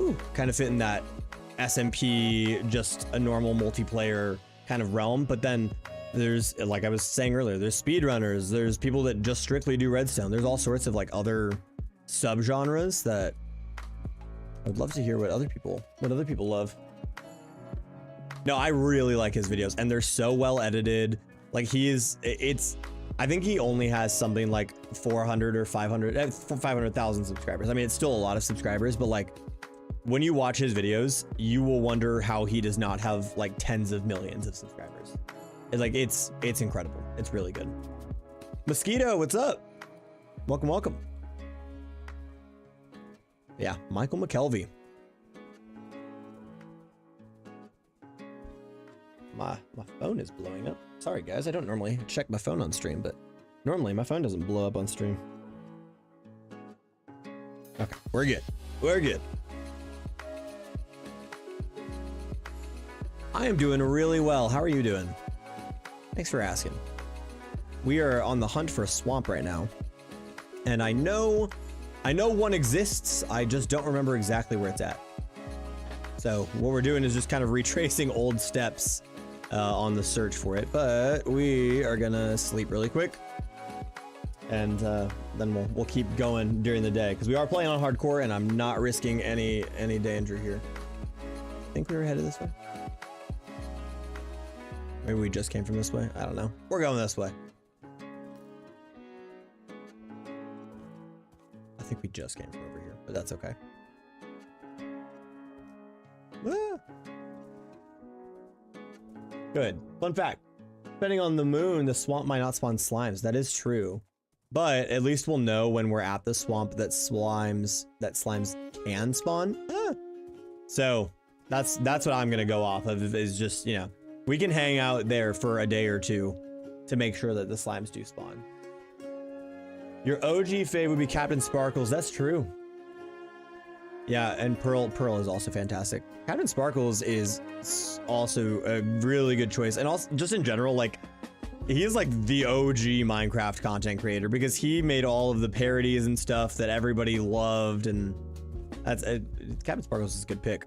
SMP, just a normal multiplayer kind of realm. But then there's, like I was saying earlier, there's speedrunners, there's people that just strictly do redstone. There's all sorts of like other subgenres that I would love to hear what other people love. No, I really like his videos, and they're so well edited. Like I think he only has something like 400 or 500,000 subscribers. I mean, it's still a lot of subscribers, but like when you watch his videos, you will wonder how he does not have like tens of millions of subscribers. It's incredible. It's really good. Mosquito, what's up? Welcome. Yeah, Michael McKelvey. My phone is blowing up. Sorry guys, I don't normally check my phone on stream, but normally my phone doesn't blow up on stream. Okay, we're good. I am doing really well. How are you doing? Thanks for asking. We are on the hunt for a swamp right now, and I know one exists. I just don't remember exactly where it's at. So what we're doing is just kind of retracing old steps on the search for it, but we are gonna sleep really quick, and then we'll keep going during the day, because we are playing on hardcore and I'm not risking any danger here. I think we were headed this way. Maybe we just came from this way. I don't know. We're going this way. I think we just came from over here, but that's okay. Ah. Good. Fun fact. Depending on the moon, the swamp might not spawn slimes. That is true. But at least we'll know when we're at the swamp that slimes can spawn. Ah. So that's what I'm gonna go off of, is just, you know, we can hang out there for a day or two to make sure that the slimes do spawn. Your OG fave would be Captain Sparkles. That's true. Yeah, and Pearl is also fantastic. Captain Sparkles is also a really good choice, and also just in general, like, he is like the OG Minecraft content creator, because he made all of the parodies and stuff that everybody loved, and that's Captain Sparkles is a good pick.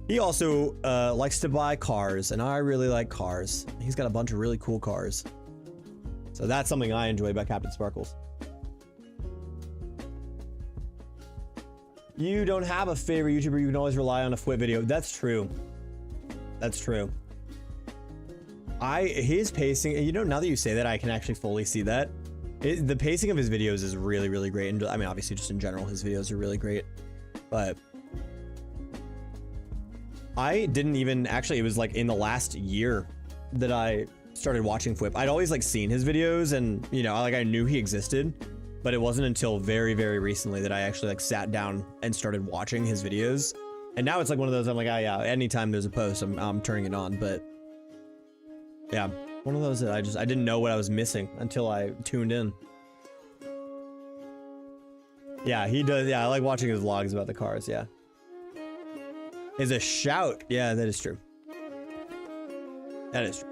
He also likes to buy cars, and I really like cars. He's got a bunch of really cool cars, so that's something I enjoy about Captain Sparkles. You don't have a favorite YouTuber. You can always rely on a FWIT video. That's true. That's true. His pacing, you know, now that you say that, I can actually fully see that. The pacing of his videos is really, really great. And I mean, obviously just in general, his videos are really great, but I didn't even actually, it was like in the last year that I started watching FWIT. I'd always like seen his videos, and, you know, like I knew he existed, but it wasn't until very, very recently that I actually like sat down and started watching his videos. And now it's like one of those, I'm like, oh yeah, anytime there's a post, I'm turning it on. But yeah, one of those that I didn't know what I was missing until I tuned in. Yeah, he does. Yeah, I like watching his vlogs about the cars. Yeah. Is a shout. Yeah, that is true. That is true.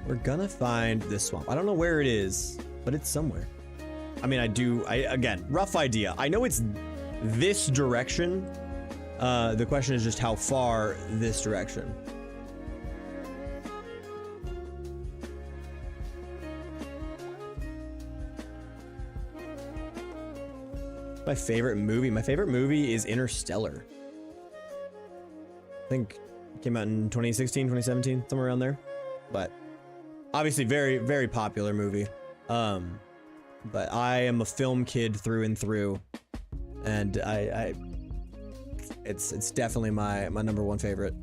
We're gonna find this swamp. I don't know where it is, but it's somewhere. I mean, again, rough idea. I know it's this direction. The question is just how far this direction. My favorite movie? My favorite movie is Interstellar. I think it came out in 2016, 2017, somewhere around there. But obviously very, very popular movie. But I am a film kid through and through. And it's definitely my number one favorite.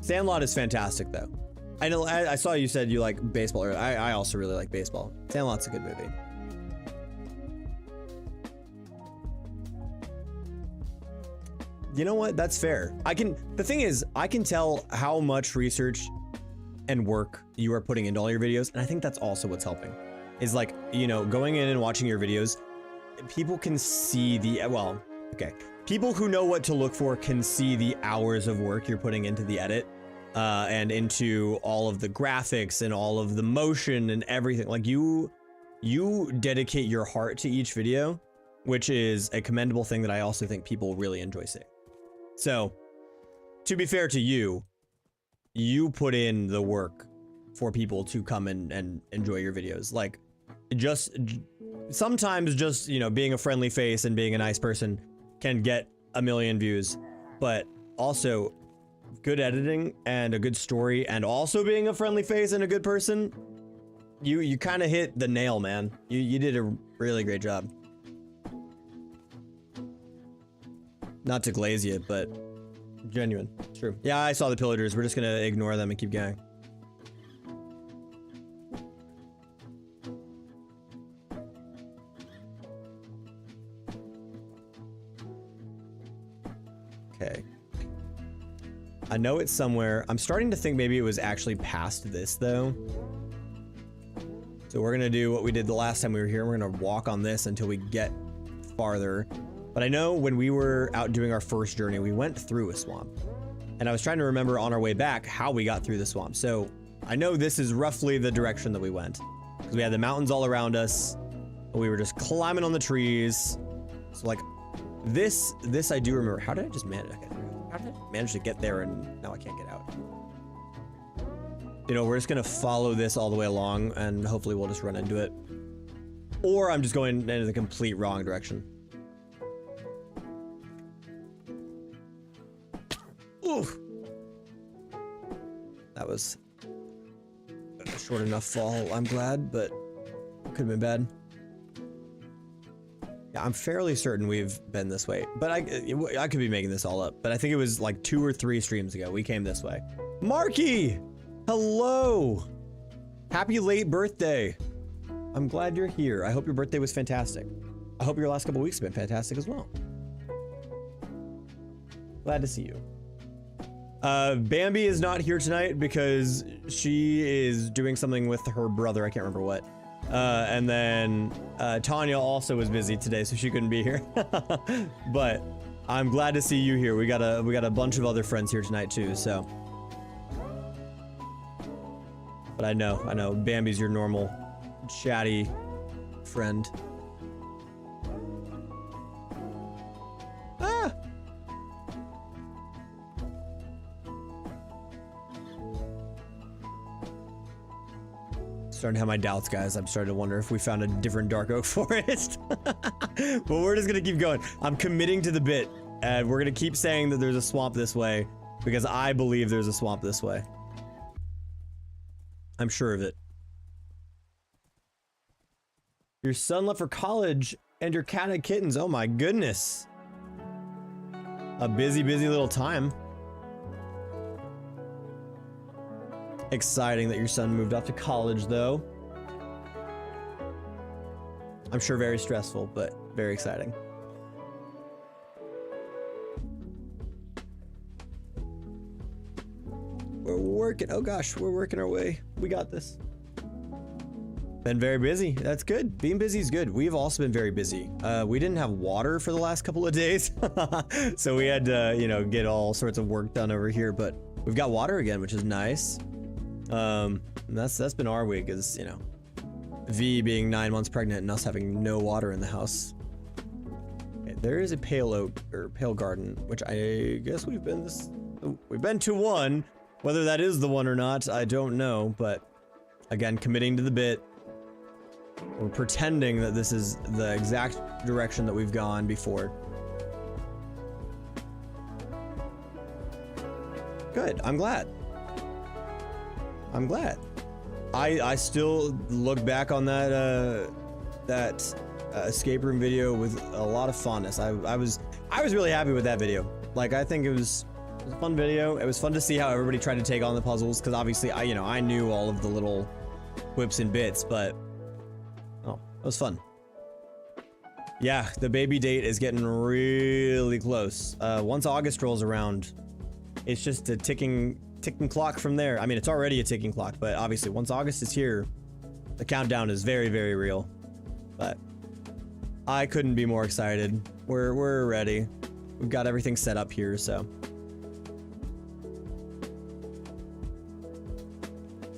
Sandlot is fantastic though. I know I saw you said you like baseball, or I also really like baseball. Sandlot's a good movie. You know what? That's fair. The thing is, I can tell how much research and work you are putting into all your videos. And I think that's also what's helping. Is like, you know, going in and watching your videos, people can see people who know what to look for can see the hours of work you're putting into the edit, and into all of the graphics and all of the motion and everything. Like you dedicate your heart to each video, which is a commendable thing that I also think people really enjoy seeing. So, to be fair to you, you put in the work for people to come and enjoy your videos. Like, sometimes just, you know, being a friendly face and being a nice person can get a million views, but also good editing and a good story and also being a friendly face and a good person, you kind of hit the nail, man. You did a really great job. Not to glaze you, but genuine. It's true. Yeah, I saw the pillagers. We're just gonna ignore them and keep going. Okay. I know it's somewhere. I'm starting to think maybe it was actually past this, though. So we're gonna do what we did the last time we were here. We're gonna walk on this until we get farther. But I know when we were out doing our first journey, we went through a swamp. And I was trying to remember on our way back how we got through the swamp. So I know this is roughly the direction that we went. Because we had the mountains all around us. We were just climbing on the trees. So like this I do remember. How did I just manage? How did I manage to get there and now I can't get out? You know, we're just gonna follow this all the way along and hopefully we'll just run into it. Or I'm just going into the complete wrong direction. Oof. That was a short enough fall, I'm glad, but could have been bad. Yeah, I'm fairly certain we've been this way, but I could be making this all up, but I think it was like 2 or 3 streams ago we came this way. Marky! Hello! Happy late birthday! I'm glad you're here. I hope your birthday was fantastic. I hope your last couple weeks have been fantastic as well. Glad to see you. Bambi is not here tonight because she is doing something with her brother. I can't remember what. And then Tanya also was busy today, so she couldn't be here. But I'm glad to see you here. We got a bunch of other friends here tonight too. So, but I know Bambi's your normal chatty friend. Ah. Starting to have my doubts, guys. I'm starting to wonder if we found a different dark oak forest. But we're just gonna keep going. I'm committing to the bit, and we're gonna keep saying that there's a swamp this way because I believe there's a swamp this way. I'm sure of it. Your son left for college and your cat had kittens. Oh my goodness. A busy, busy little time. Exciting that your son moved off to college, though. I'm sure very stressful, but very exciting. We're working. Oh gosh, we're working our way. We got this. Been very busy. That's good. Being busy is good. We've also been very busy. We didn't have water for the last couple of days, so we had to, you know, get all sorts of work done over here. But we've got water again, which is nice. And that's been our week, is, you know, V being 9 months pregnant and us having no water in the house. Okay, there is a pale oak or pale garden, which I guess we've been to one. Whether that is the one or not, I don't know. But again, committing to the bit. We're pretending that this is the exact direction that we've gone before. Good. I'm glad. I'm glad. I still look back on that escape room video with a lot of fondness. I was really happy with that video. Like, I think it was a fun video. It was fun to see how everybody tried to take on the puzzles, because obviously I knew all of the little whips and bits, but oh, it was fun. Yeah, the baby date is getting really close. Once August rolls around, it's just a ticking clock from there. I mean, it's already a ticking clock, but obviously once August is here, the countdown is very, very real. But I couldn't be more excited. We're ready. We've got everything set up here, so.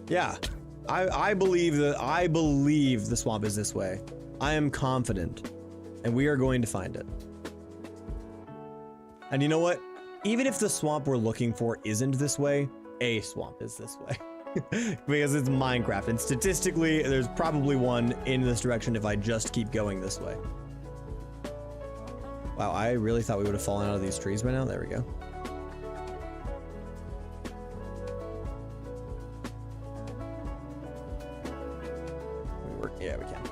Yeah, I believe the swamp is this way. I am confident, and we are going to find it. And you know what? Even if the swamp we're looking for isn't this way, a swamp is this way. Because it's Minecraft, and statistically, there's probably one in this direction if I just keep going this way. Wow, I really thought we would have fallen out of these trees by now. There we go. Yeah, we can.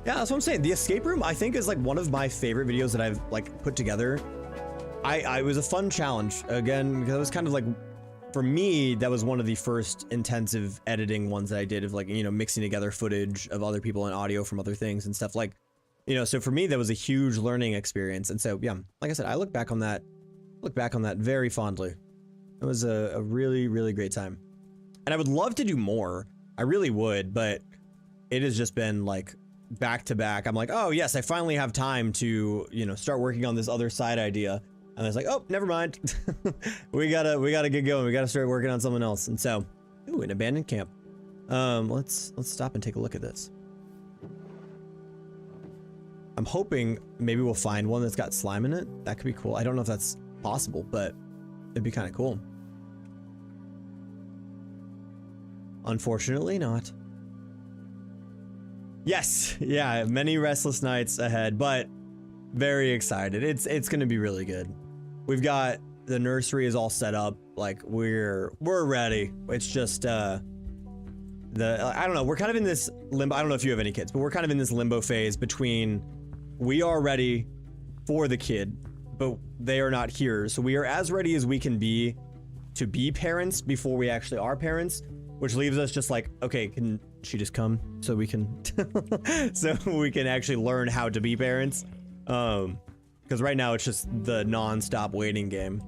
Yeah, that's what I'm saying. The escape room, I think, is like one of my favorite videos that I've like put together. It was a fun challenge, again, because it was kind of like, for me, that was one of the first intensive editing ones that I did, of like, you know, mixing together footage of other people and audio from other things and stuff, like, you know, so for me, that was a huge learning experience. And so, yeah, like I said, I look back on that very fondly. It was a really, really great time. And I would love to do more. I really would, but it has just been like back to back. I'm like, oh yes, I finally have time to, you know, start working on this other side idea. And I was like, oh, never mind. we gotta get going. We gotta start working on something else. And so, ooh, an abandoned camp. Let's stop and take a look at this. I'm hoping maybe we'll find one that's got slime in it. That could be cool. I don't know if that's possible, but it'd be kind of cool. Unfortunately not. Yes, yeah, many restless nights ahead, but very excited. It's gonna be really good. We've got the nursery is all set up. Like we're ready. It's just I don't know. We're kind of in this limbo. I don't know if you have any kids, but we're kind of in this limbo phase between we are ready for the kid, but they are not here. So we are as ready as we can be to be parents before we actually are parents, which leaves us just like, okay, can she just come so we can so we can actually learn how to be parents? Because right now it's just the non-stop waiting game.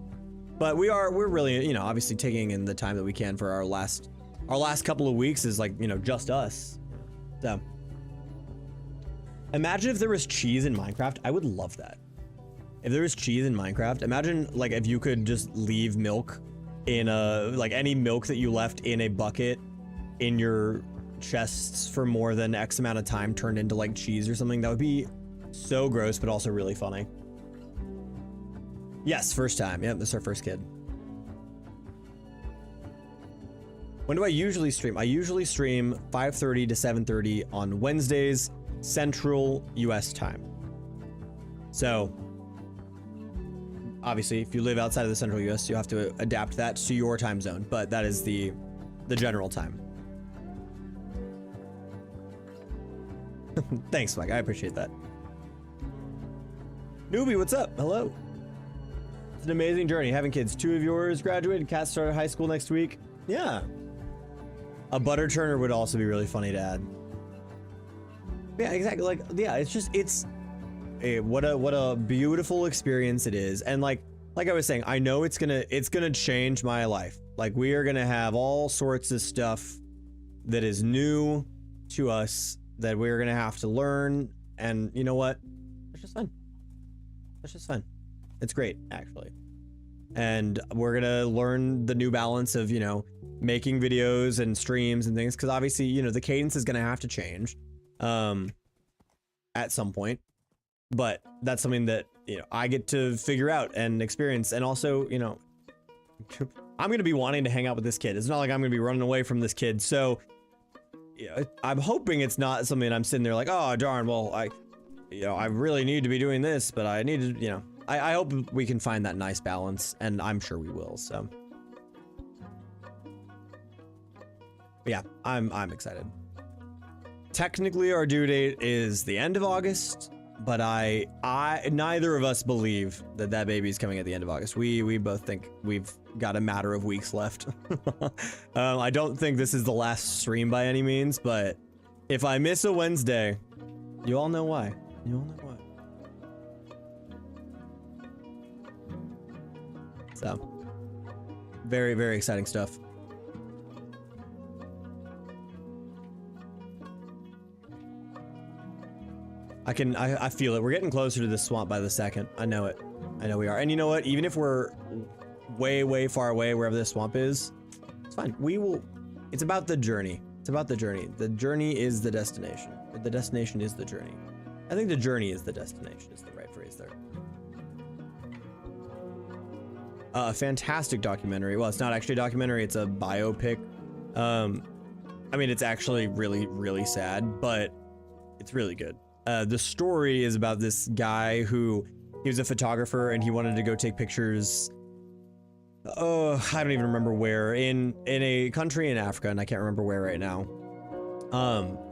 But we're really, you know, obviously taking in the time that we can for our last couple of weeks is like, you know, just us. So imagine if there was cheese in Minecraft. I would love that. If there was cheese in Minecraft, imagine like if you could just leave milk in like any milk that you left in a bucket in your chests for more than X amount of time turned into like cheese or something. That would be so gross, but also really funny. Yes, first time. Yep, this is our first kid. When do I usually stream? I usually stream 5:30 to 7:30 on Wednesdays, Central US time. So obviously, if you live outside of the Central US, you have to adapt that to your time zone, but that is the general time. Thanks, Mike. I appreciate that. Newbie, what's up? Hello. It's an amazing journey having kids. 2 of yours graduated. Kat started high school next week. Yeah. A butter churner would also be really funny to add. Yeah, exactly. Like, yeah, it's what a beautiful experience it is. And like I was saying, I know it's gonna change my life. Like, we are gonna have all sorts of stuff that is new to us that we're gonna have to learn. And you know what? It's just fun. It's just fun. It's great, actually. And we're gonna learn the new balance of, you know, making videos and streams and things, because obviously, you know, the cadence is gonna have to change at some point. But that's something that, you know, I get to figure out and experience. And also, you know, I'm going to be wanting to hang out with this kid. It's not like I'm going to be running away from this kid. So, you know, I'm hoping it's not something I'm sitting there like, oh, darn, well, I really need to be doing this, but I need to, you know, I hope we can find that nice balance, and I'm sure we will. So, yeah, I'm excited. Technically, our due date is the end of August. But neither of us believe that baby's coming at the end of August. We both think we've got a matter of weeks left. I don't think this is the last stream by any means, but if I miss a Wednesday, you all know why. You all know why. So, very, very exciting stuff. I feel it. We're getting closer to this swamp by the second. I know it. I know we are. And you know what? Even if we're way, way far away, wherever this swamp is, it's fine. We will. It's about the journey. It's about the journey. The journey is the destination. The destination is the journey. I think the journey is the destination is the right phrase there. A fantastic documentary. Well, it's not actually a documentary. It's a biopic. I mean, it's actually really, really sad, but it's really good. The story is about this guy who, he was a photographer and he wanted to go take pictures. Oh, I don't even remember where, in a country in Africa, and I can't remember where right now.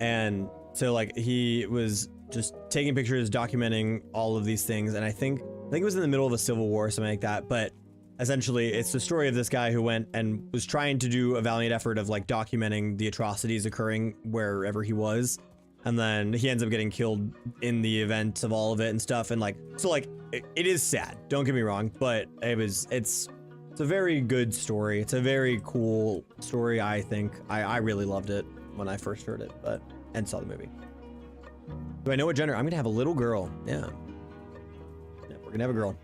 And so like he was just taking pictures, documenting all of these things, and I think it was in the middle of a civil war or something like that. But essentially, it's the story of this guy who went and was trying to do a valiant effort of like documenting the atrocities occurring wherever he was. And then he ends up getting killed in the event of all of it and stuff. And like, so like, it is sad, don't get me wrong, but it's a very good story. It's a very cool story. I think I really loved it when I first heard it, and saw the movie. Do I know what gender? I'm gonna have a little girl. Yeah, we're gonna have a girl,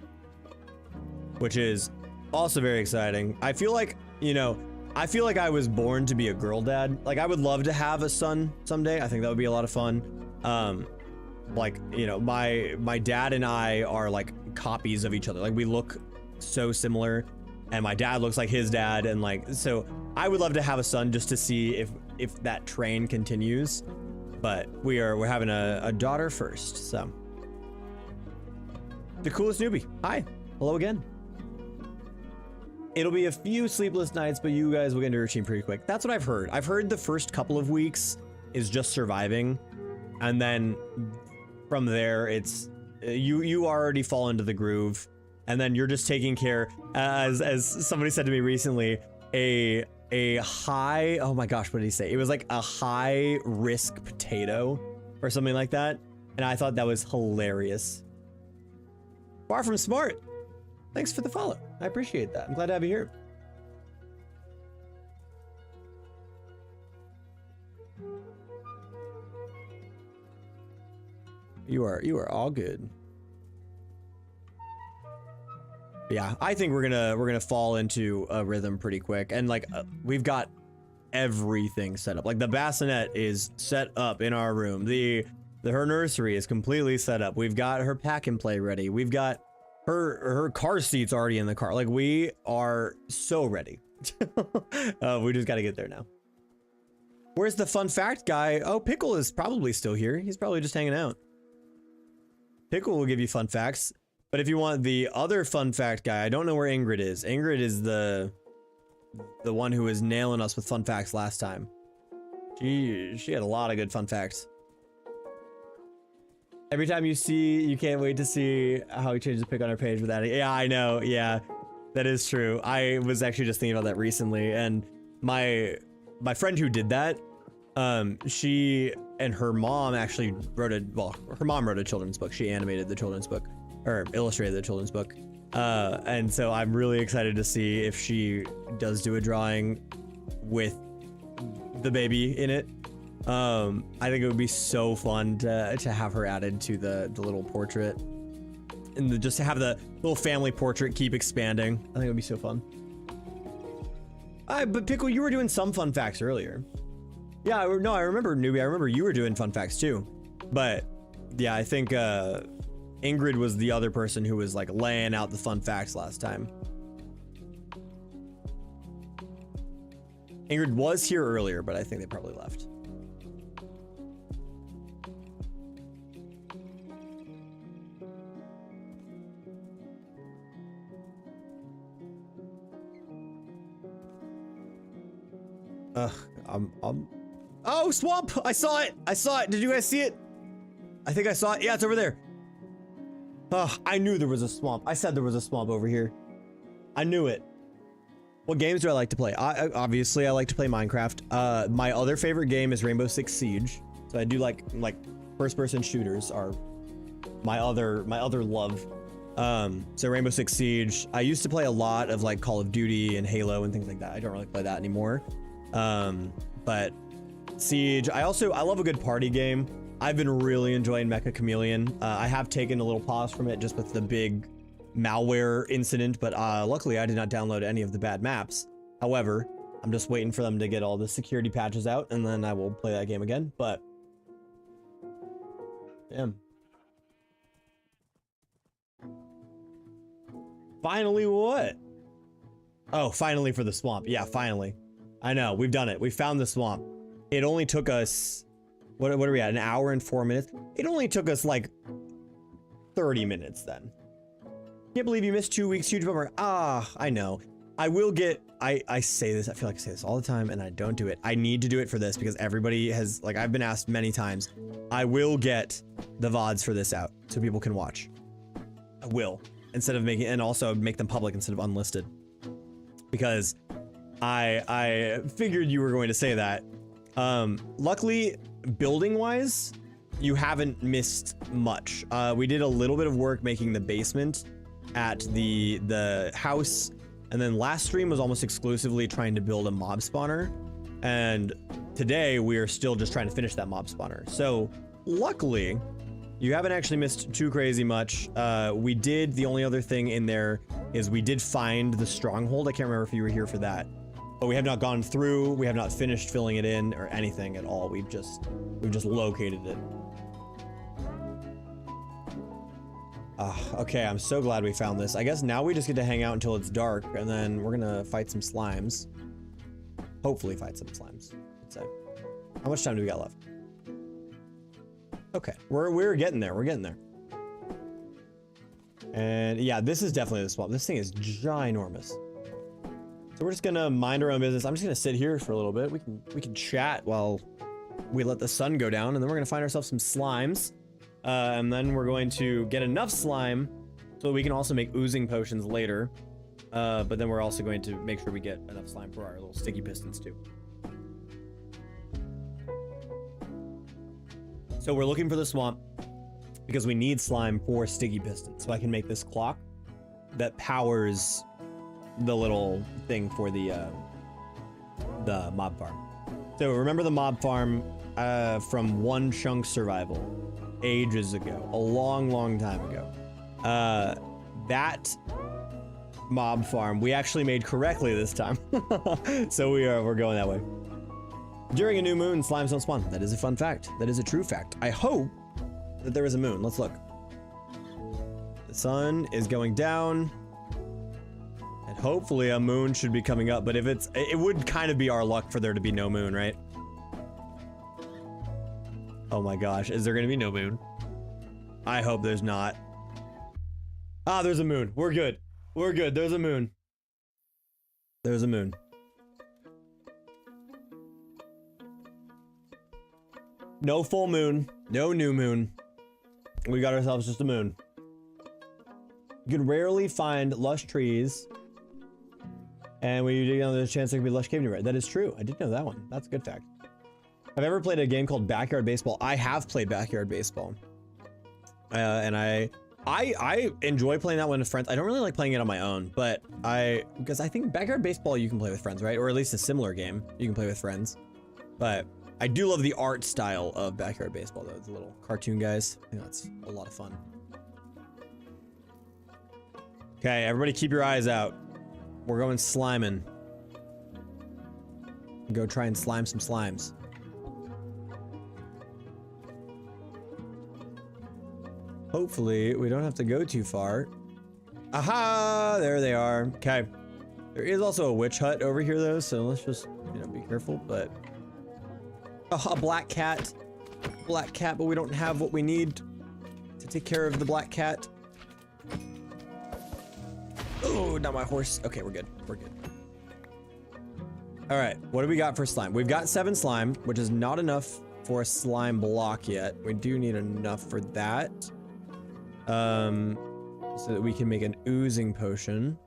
which is also very exciting. I feel like, you know, I was born to be a girl dad. Like, I would love to have a son someday. I think that would be a lot of fun. Like, you know, my dad and I are like copies of each other. Like, we look so similar, and my dad looks like his dad, and like, so I would love to have a son just to see if that train continues. But we're having a daughter first. So, the coolest newbie. Hi, hello again. It'll be a few sleepless nights, but you guys will get into your routine pretty quick. That's what I've heard. I've heard the first couple of weeks is just surviving, and then from there it's you already fall into the groove, and then you're just taking care, as somebody said to me recently, a high, oh my gosh, what did he say? It was like a high risk potato or something like that, and I thought that was hilarious. Far from smart. Thanks for the follow. I appreciate that. I'm glad to have you here. You are all good. Yeah, I think we're gonna fall into a rhythm pretty quick, and like we've got everything set up. Like, the bassinet is set up in our room. Her nursery is completely set up. We've got her pack and play ready. We've got her car seat's already in the car. Like, we are so ready. We just got to get there now. Where's the fun fact guy? Oh, Pickle is probably still here. He's probably just hanging out. Pickle will give you fun facts. But if you want the other fun fact guy, I don't know where Ingrid is. Ingrid is the one who was nailing us with fun facts last time. She had a lot of good fun facts. Every time you can't wait to see how he changes the pic on our page with that. Yeah, I know. Yeah, that is true. I was actually just thinking about that recently, and my friend who did that, she and her mom actually wrote her mom wrote a children's book. She animated the children's book, or illustrated the children's book. And so I'm really excited to see if she does do a drawing with the baby in it. I think it would be so fun to have her added to the little portrait, and just to have the little family portrait keep expanding. I think it would be so fun. But Pickle, you were doing some fun facts earlier. Yeah, I remember, Newbie. I remember you were doing fun facts too. But yeah, I think Ingrid was the other person who was like laying out the fun facts last time. Ingrid was here earlier, but I think they probably left. Oh, swamp! I saw it! I saw it! Did you guys see it? I think I saw it. Yeah, it's over there. I knew there was a swamp. I said there was a swamp over here. I knew it. What games do I like to play? Obviously, I like to play Minecraft. My other favorite game is Rainbow Six Siege. So I do like first-person shooters are my other love. So Rainbow Six Siege. I used to play a lot of like Call of Duty and Halo and things like that. I don't really play that anymore. But Siege. I love a good party game. I've been really enjoying Mecha Chameleon. I have taken a little pause from it just with the big malware incident, but luckily I did not download any of the bad maps. However, I'm just waiting for them to get all the security patches out, and then I will play that game again. But damn. Finally what? Oh, finally for the swamp. Yeah, finally. I know, we've done it. We found the swamp. It only took us, what are we at? An hour and 4 minutes? It only took us like 30 minutes then. Can't believe you missed 2 weeks. Huge bummer. I know. I will get, I say this, I feel like I say this all the time and I don't do it. I need to do it for this because everybody has, like, I've been asked many times. I will get the VODs for this out so people can watch. I will. Instead of making, and also make them public instead of unlisted. Because I figured you were going to say that. Luckily, building wise, you haven't missed much. We did a little bit of work making the basement at the house, and then last stream was almost exclusively trying to build a mob spawner, and today we are still just trying to finish that mob spawner. So luckily, you haven't actually missed too crazy much. We did, the only other thing in there is we did find the stronghold. I can't remember if you were here for that. But we have not gone through, we have not finished filling it in or anything at all. We've just located it. Okay, I'm so glad we found this. I guess now we just get to hang out until it's dark, and then we're gonna fight some slimes. Hopefully fight some slimes, I'd say. How much time do we got left? Okay, we're getting there, we're getting there. And yeah, this is definitely the swamp. This thing is ginormous. So we're just gonna mind our own business. I'm just gonna sit here for a little bit. We can chat while we let the sun go down, and then we're gonna find ourselves some slimes. And then we're going to get enough slime so that we can also make oozing potions later. But then we're also going to make sure we get enough slime for our little sticky pistons too. So we're looking for the swamp because we need slime for sticky pistons. So I can make this clock that powers the little thing for the mob farm. So remember the mob farm from One Chunk Survival ages ago, a long time ago. That mob farm we actually made correctly this time. So we're going that way. During a new moon, slimes don't spawn. That is a fun fact. That is a true fact. I hope that there is a moon. Let's look. The sun is going down. And hopefully a moon should be coming up, but if it would kind of be our luck for there to be no moon, right? Oh my gosh, is there gonna be no moon? I hope there's not. Ah, there's a moon. We're good. We're good. There's a moon. There's a moon. No full moon. No new moon. We got ourselves just a moon. You can rarely find lush trees And when you dig down, there's a chance there could be lush cave nearby. That is true. I did know that one. That's a good fact. I've ever played a game called Backyard Baseball. I have played Backyard Baseball. And I enjoy playing that one with friends. I don't really like playing it on my own, but because I think Backyard Baseball you can play with friends, right? Or at least a similar game you can play with friends. But I do love the art style of Backyard Baseball, though. The little cartoon guys. I think that's a lot of fun. Okay, everybody keep your eyes out. We're going sliming. Go try and slime some slimes. Hopefully, we don't have to go too far. Aha! There they are. Okay. There is also a witch hut over here, though, so let's just, you know, be careful, but... Oh, a black cat. Black cat, but we don't have what we need to take care of the black cat. Oh, not my horse. Okay, we're good. We're good. All right, what do we got for slime? We've got 7 slime, which is not enough for a slime block yet. We do need enough for that. So that we can make an oozing potion.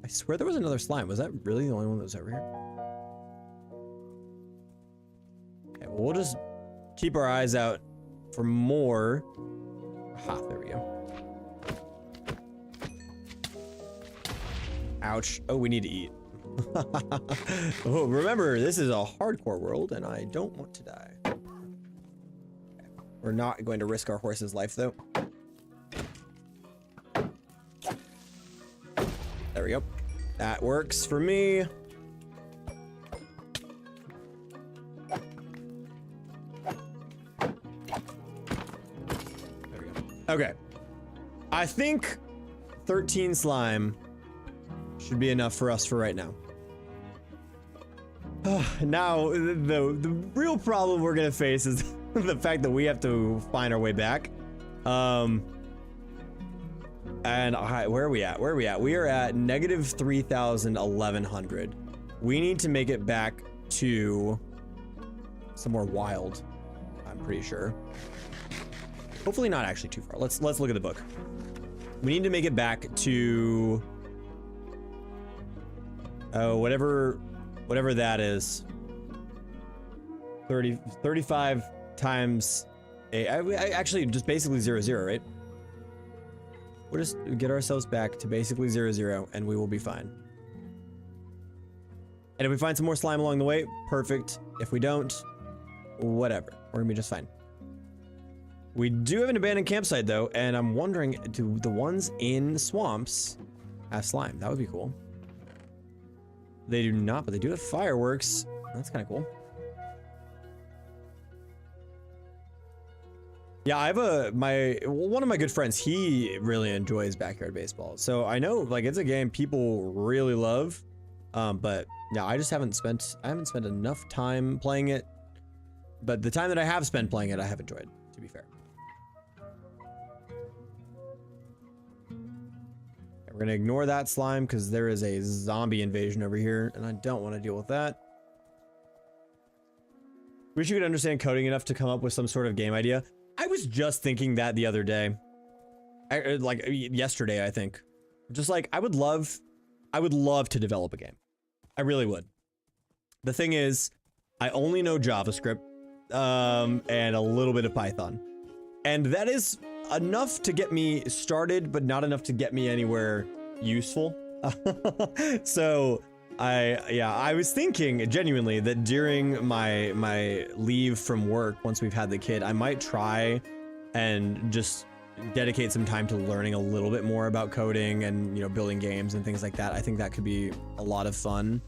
I swear there was another slime. Was that really the only one that was over here? Okay, well, we'll just keep our eyes out for more. Aha, there we go. Ouch. Oh, we need to eat. Oh, remember, this is a hardcore world, and I don't want to die. Okay. We're not going to risk our horse's life, though. There we go. That works for me. There we go. Okay. I think 13 slime should be enough for us for right now. Now, the real problem we're gonna face is the fact that we have to find our way back. And where are we at? Where are we at? We are at negative 3,1100. We need to make it back to somewhere wild, I'm pretty sure. Hopefully not actually too far. Let's look at the book. We need to make it back to whatever that is. 35 times actually just basically 0, right? We'll just get ourselves back to basically 0, and we will be fine. And if we find some more slime along the way, perfect. If we don't, whatever. We're gonna be just fine. We do have an abandoned campsite, though, and I'm wondering, do the ones in swamps have slime? That would be cool. They do not, but they do have fireworks. That's kind of cool. Yeah, I have one of my good friends, he really enjoys Backyard Baseball. So I know, like, it's a game people really love. But yeah, I haven't spent enough time playing it. But the time that I have spent playing it, I have enjoyed, to be fair. We're gonna ignore that slime because there is a zombie invasion over here, and I don't want to deal with that. Wish you could understand coding enough to come up with some sort of game idea. I was just thinking that the other day, like yesterday, I think. Just like I would love to develop a game. I really would. The thing is, I only know JavaScript, and a little bit of Python, and that is enough to get me started, but not enough to get me anywhere useful. So I was thinking genuinely that during my leave from work, once we've had the kid, I might try and just dedicate some time to learning a little bit more about coding and, you know, building games and things like that. I think that could be a lot of fun.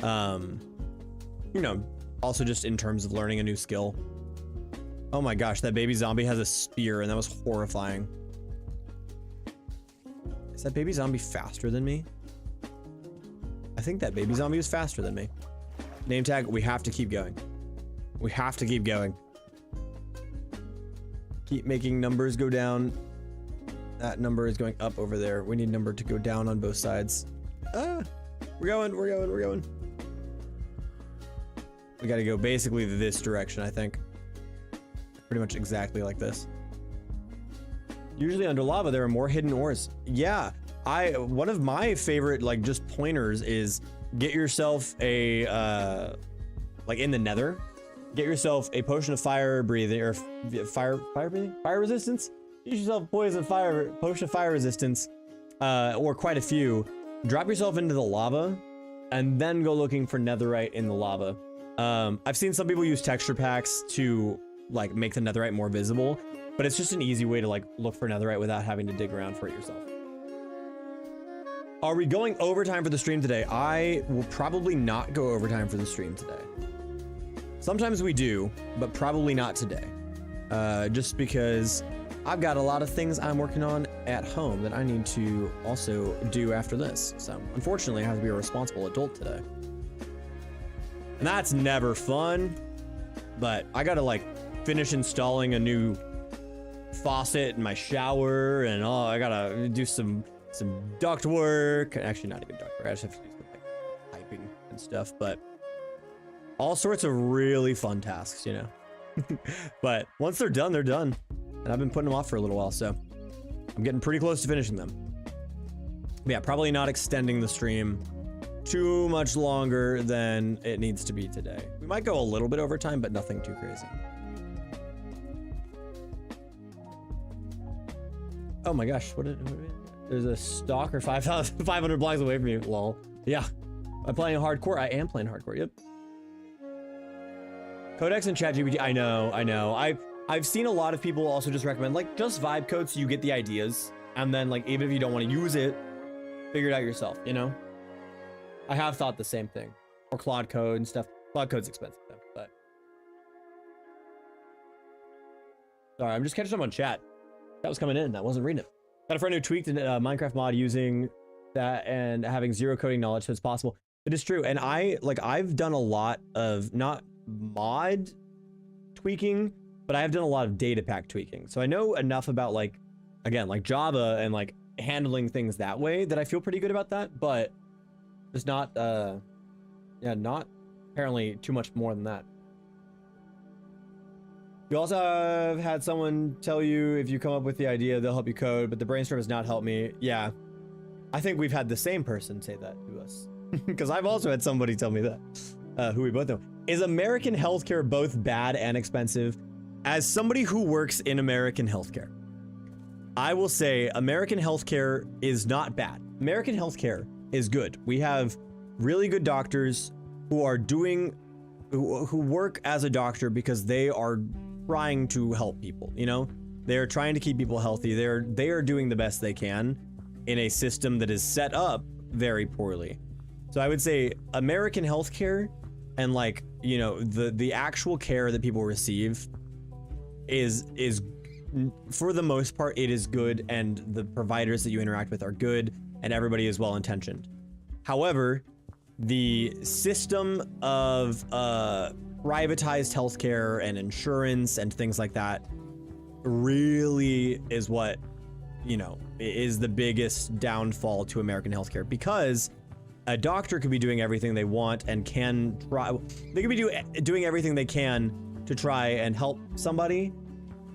You know, also just in terms of learning a new skill. Oh my gosh, that baby zombie has a spear, and that was horrifying. Is that baby zombie faster than me? I think that baby zombie was faster than me. Name tag, we have to keep going. We have to keep going. Keep making numbers go down. That number is going up over there. We need number to go down on both sides. We're going. We gotta go basically this direction, I think. Pretty much exactly like this. Usually under lava, there are more hidden ores. Yeah, one of my favorite like just pointers is get yourself a like in the nether, get yourself a potion of fire breathing or fire resistance. Get yourself a potion of fire resistance, or quite a few. Drop yourself into the lava, and then go looking for netherite in the lava. I've seen some people use texture packs to like make the netherite more visible, but it's just an easy way to like look for netherite without having to dig around for it yourself. Are we going overtime for the stream today? I will probably not go overtime for the stream today. Sometimes we do, but probably not today. Just because I've got a lot of things I'm working on at home that I need to also do after this. So unfortunately, I have to be a responsible adult today. And that's never fun, but I gotta like finish installing a new faucet in my shower, and I gotta do some duct work. Actually, not even duct work. I just have to do some like piping and stuff, but all sorts of really fun tasks, you know. But once they're done, they're done. And I've been putting them off for a little while, so I'm getting pretty close to finishing them. But yeah, probably not extending the stream too much longer than it needs to be today. We might go a little bit over time, but nothing too crazy. Oh my gosh, there's a stalker 5,500 blocks away from you, lol. Yeah, I'm playing hardcore. I am playing hardcore, yep. Codex and ChatGPT, I know. I've seen a lot of people also just recommend like just vibe code so you get the ideas, and then like even if you don't want to use it, figure it out yourself, you know? I have thought the same thing. Or Claude code and stuff. Claude code's expensive though, but sorry, I'm just catching up on chat. That was coming in, I wasn't reading it. Got a friend who tweaked a Minecraft mod using that and having zero coding knowledge, so it's possible. It is true, and I've done a lot of not mod tweaking, but I have done a lot of data pack tweaking. So I know enough about like, again, like Java and like handling things that way that I feel pretty good about that, but it's not, yeah, not apparently too much more than that. You also have had someone tell you if you come up with the idea, they'll help you code, but the brainstorm has not helped me. Yeah, I think we've had the same person say that to us because I've also had somebody tell me that, who we both know. Is American healthcare both bad and expensive? As somebody who works in American healthcare, I will say American healthcare is not bad. American healthcare is good. We have really good doctors who are who work as a doctor because they are trying to help people, you know? They're trying to keep people healthy. They are doing the best they can in a system that is set up very poorly. So I would say American healthcare and like, you know, the actual care that people receive is for the most part, it is good, and the providers that you interact with are good, and everybody is well intentioned. However, the system of privatized healthcare and insurance and things like that really is what, you know, is the biggest downfall to American healthcare, because a doctor could be doing everything they want and can try, they could be doing everything they can to try and help somebody,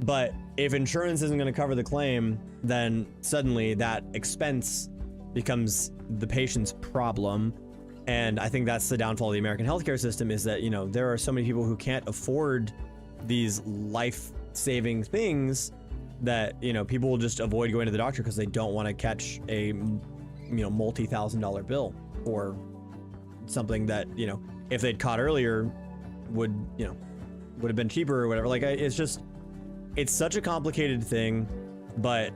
but if insurance isn't going to cover the claim, then suddenly that expense becomes the patient's problem. And I think that's the downfall of the American healthcare system, is that, you know, there are so many people who can't afford these life-saving things that, you know, people will just avoid going to the doctor because they don't want to catch a, you know, multi-$1,000 bill for something that, you know, if they'd caught earlier would, you know, would have been cheaper or whatever. Like, it's just, it's such a complicated thing. But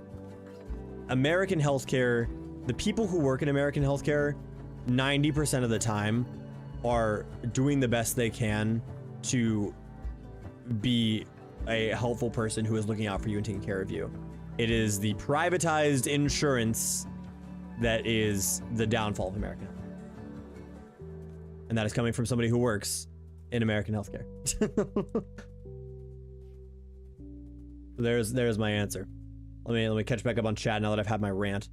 American healthcare, the people who work in American healthcare, 90% of the time are doing the best they can to be a helpful person who is looking out for you and taking care of you. It is the privatized insurance that is the downfall of American healthcare. And that is coming from somebody who works in American healthcare. There's my answer. Let me catch back up on chat now that I've had my rant.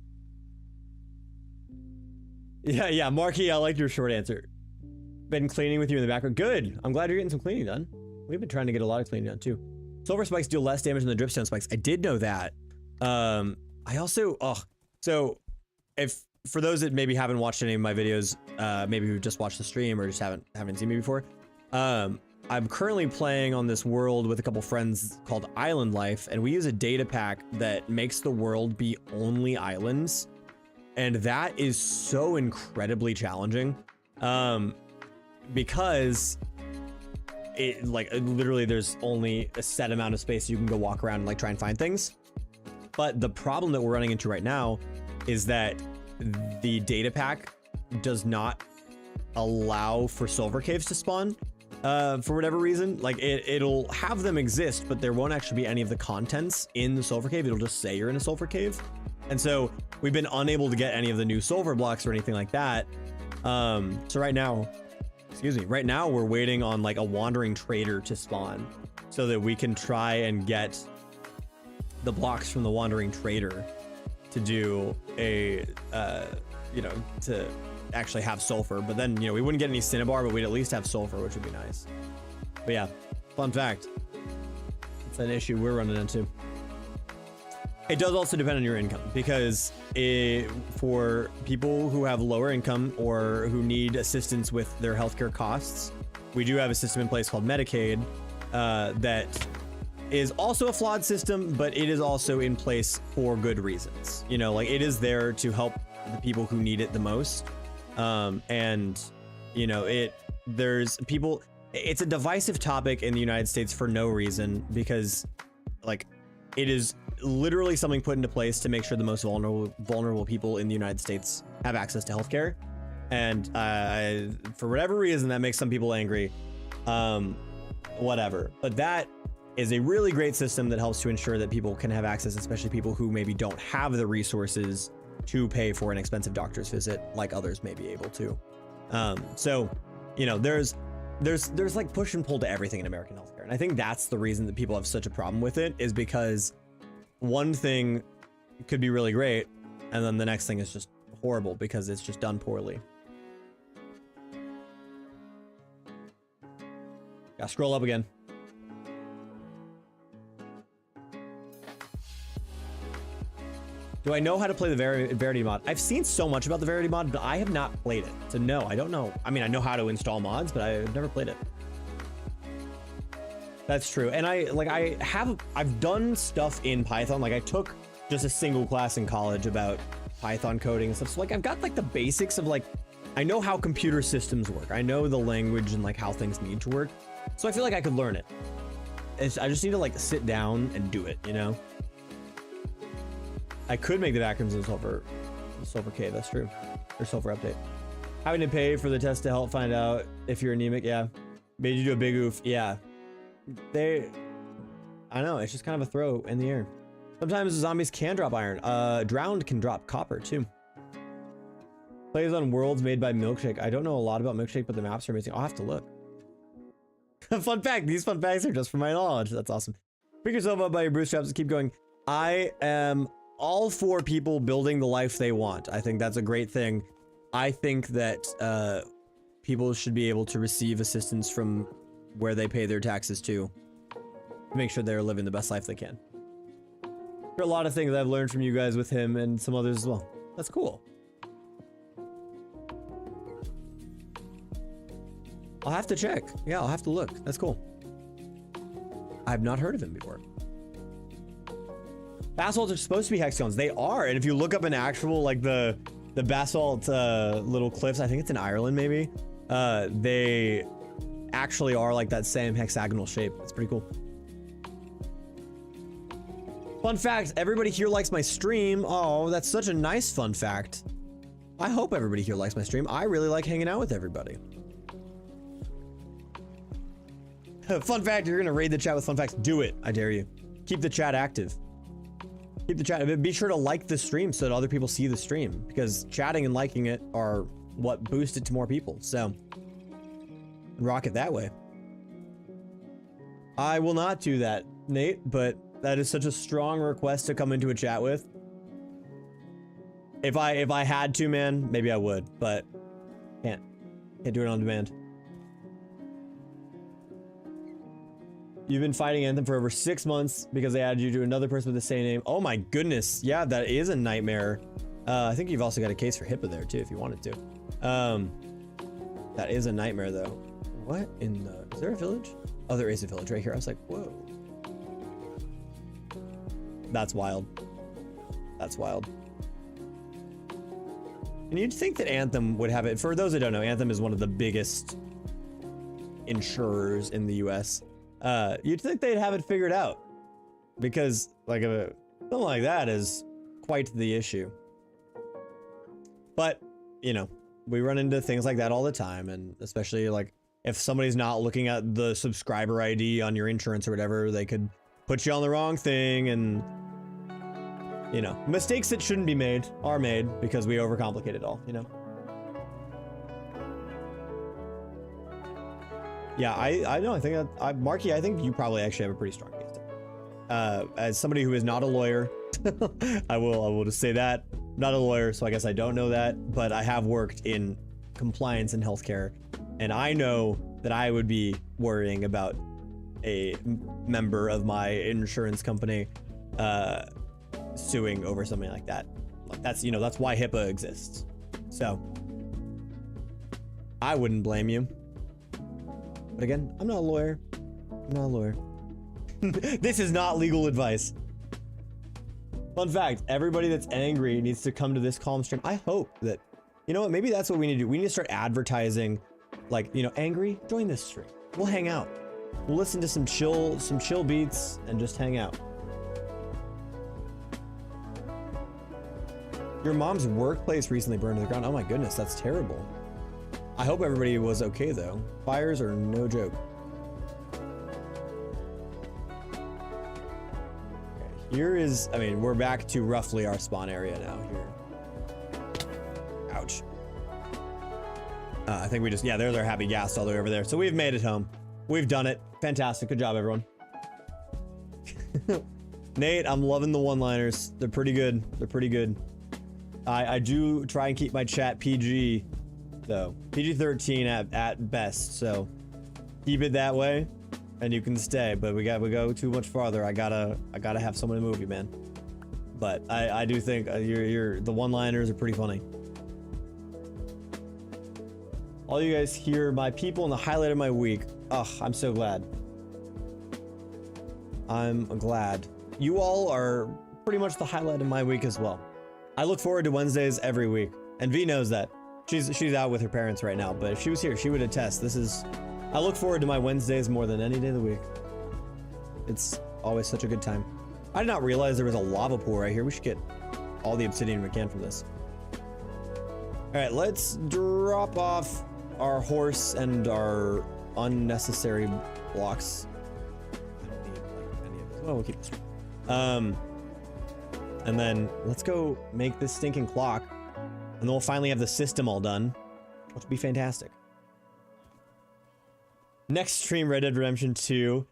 Yeah, Marky, I liked your short answer. Been cleaning with you in the background. Good. I'm glad you're getting some cleaning done. We've been trying to get a lot of cleaning done too. Silver spikes deal less damage than the dripstone spikes. I did know that. I also, so if for those that maybe haven't watched any of my videos, maybe who just watched the stream or just haven't seen me before, I'm currently playing on this world with a couple friends called Island Life, and we use a data pack that makes the world be only islands, and that is so incredibly challenging, because it literally there's only a set amount of space you can go walk around and like try and find things. But the problem that we're running into right now is that the data pack does not allow for silver caves to spawn. For whatever reason, like it'll have them exist, but there won't actually be any of the contents in the sulfur cave. It'll just say you're in a sulfur cave. And so we've been unable to get any of the new silver blocks or anything like that. So right now we're waiting on like a wandering trader to spawn so that we can try and get the blocks from the wandering trader to do a, to actually have sulfur. But then, we wouldn't get any cinnabar, but we'd at least have sulfur, which would be nice. But yeah, fun fact. It's an issue we're running into. It does also depend on your income, because for people who have lower income or who need assistance with their healthcare costs, we do have a system in place called Medicaid that is also a flawed system, but it is also in place for good reasons. It is there to help the people who need it the most. There's people, it's a divisive topic in the United States for no reason, because it is literally something put into place to make sure the most vulnerable people in the United States have access to healthcare. And for whatever reason, that makes some people angry. Whatever. But that is a really great system that helps to ensure that people can have access, especially people who maybe don't have the resources to pay for an expensive doctor's visit like others may be able to. There's like push and pull to everything in American healthcare. And I think that's the reason that people have such a problem with it, is because one thing could be really great, and then the next thing is just horrible because it's just done poorly. Gotta scroll up again. Do I know how to play the Verity mod? I've seen so much about the Verity mod, but I have not played it. So no, I don't know. I mean, I know how to install mods, but I've never played it. That's true. And I've done stuff in Python. Like I took just a single class in college about Python coding and stuff. So I've got the basics of I know how computer systems work. I know the language and how things need to work. So I feel like I could learn it. I just need to sit down and do it, I could make the backrooms in Sulfur Cave, that's true. Or Sulfur update. Having to pay for the test to help find out if you're anemic, yeah. Made you do a big oof, yeah. I know, it's just kind of a throw in the air. Sometimes zombies can drop iron. Drowned can drop copper too. Plays on worlds made by Milkshake. I don't know a lot about Milkshake, but the maps are amazing. I'll have to look. Fun fact, these fun facts are just for my knowledge. That's awesome. Pick yourself up by your bootstraps and keep going. I am all for people building the life they want. I think that's a great thing. I think that people should be able to receive assistance from where they pay their taxes to make sure they're living the best life they can. There are a lot of things I've learned from you guys with him and some others as well. That's cool. I'll have to check. Yeah, I'll have to look. That's cool. I've not heard of him before. Basalts are supposed to be hexagons. They are, and if you look up an actual the basalt little cliffs, I think it's in Ireland maybe, they actually are that same hexagonal shape. It's pretty cool. Fun fact, everybody here likes my stream. Oh, that's such a nice fun fact. I hope everybody here likes my stream. I really like hanging out with everybody. Fun fact, you're gonna raid the chat with fun facts. Do it, I dare you. Keep the chat active. Keep the chat. Be sure to like the stream so that other people see the stream, because chatting and liking it are what boost it to more people. So rock it that way. I will not do that, Nate, but that is such a strong request to come into a chat with. If I had to, man, maybe I would, but can't do it on demand. You've been fighting Anthem for over 6 months because they added you to another person with the same name. Oh my goodness. Yeah, that is a nightmare. I think you've also got a case for HIPAA there too, if you wanted to. That is a nightmare though. What in the, is there a village? Oh, there is a village right here. I was like, whoa. That's wild. That's wild. And you'd think that Anthem would have it. For those that don't know, Anthem is one of the biggest insurers in the US. You'd think they'd have it figured out, because like something like that is quite the issue. But, you know, we run into things like that all the time, and especially like if somebody's not looking at the subscriber ID on your insurance or whatever, they could put you on the wrong thing, and you know, mistakes that shouldn't be made are made because we overcomplicate it all, you know? Yeah, I know, I think Marky, I think you probably actually have a pretty strong case there. As somebody who is not a lawyer, I will just say that. Not a lawyer, so I guess I don't know that, but I have worked in compliance and healthcare, and I know that I would be worrying about a member of my insurance company suing over something like that. Like that's, you know, that's why HIPAA exists. So I wouldn't blame you. But again, I'm not a lawyer. I'm not a lawyer. This is not legal advice. Fun fact, everybody that's angry needs to come to this calm stream. I hope that, you know what, maybe that's what we need to do. We need to start advertising, like, you know, angry, join this stream. We'll hang out. We'll listen to some chill beats and just hang out. Your mom's workplace recently burned to the ground. Oh my goodness, that's terrible. I hope everybody was okay though. Fires are no joke. Okay, here is, I mean, we're back to roughly our spawn area now here. Ouch. I think we just, yeah, there's our happy gas all the way over there. So we've made it home. We've done it. Fantastic. Good job, everyone. Nate, I'm loving the one-liners. They're pretty good. They're pretty good. I do try and keep my chat PG, though. PG-13 at best, so keep it that way, and you can stay. But we go too much farther. I gotta have someone to move you, man. But I do think the one-liners are pretty funny. All you guys here, my people, in the highlight of my week. Ugh, I'm so glad. I'm glad. You all are pretty much the highlight of my week as well. I look forward to Wednesdays every week, and V knows that. She's out with her parents right now, but if she was here, she would attest. I look forward to my Wednesdays more than any day of the week. It's always such a good time. I did not realize there was a lava pool right here. We should get all the obsidian we can from this. All right, let's drop off our horse and our unnecessary blocks. I don't need like any of this. Oh, we'll keep this. And then let's go make this stinking clock, and then we'll finally have the system all done, which will be fantastic. Next stream, Red Dead Redemption 2.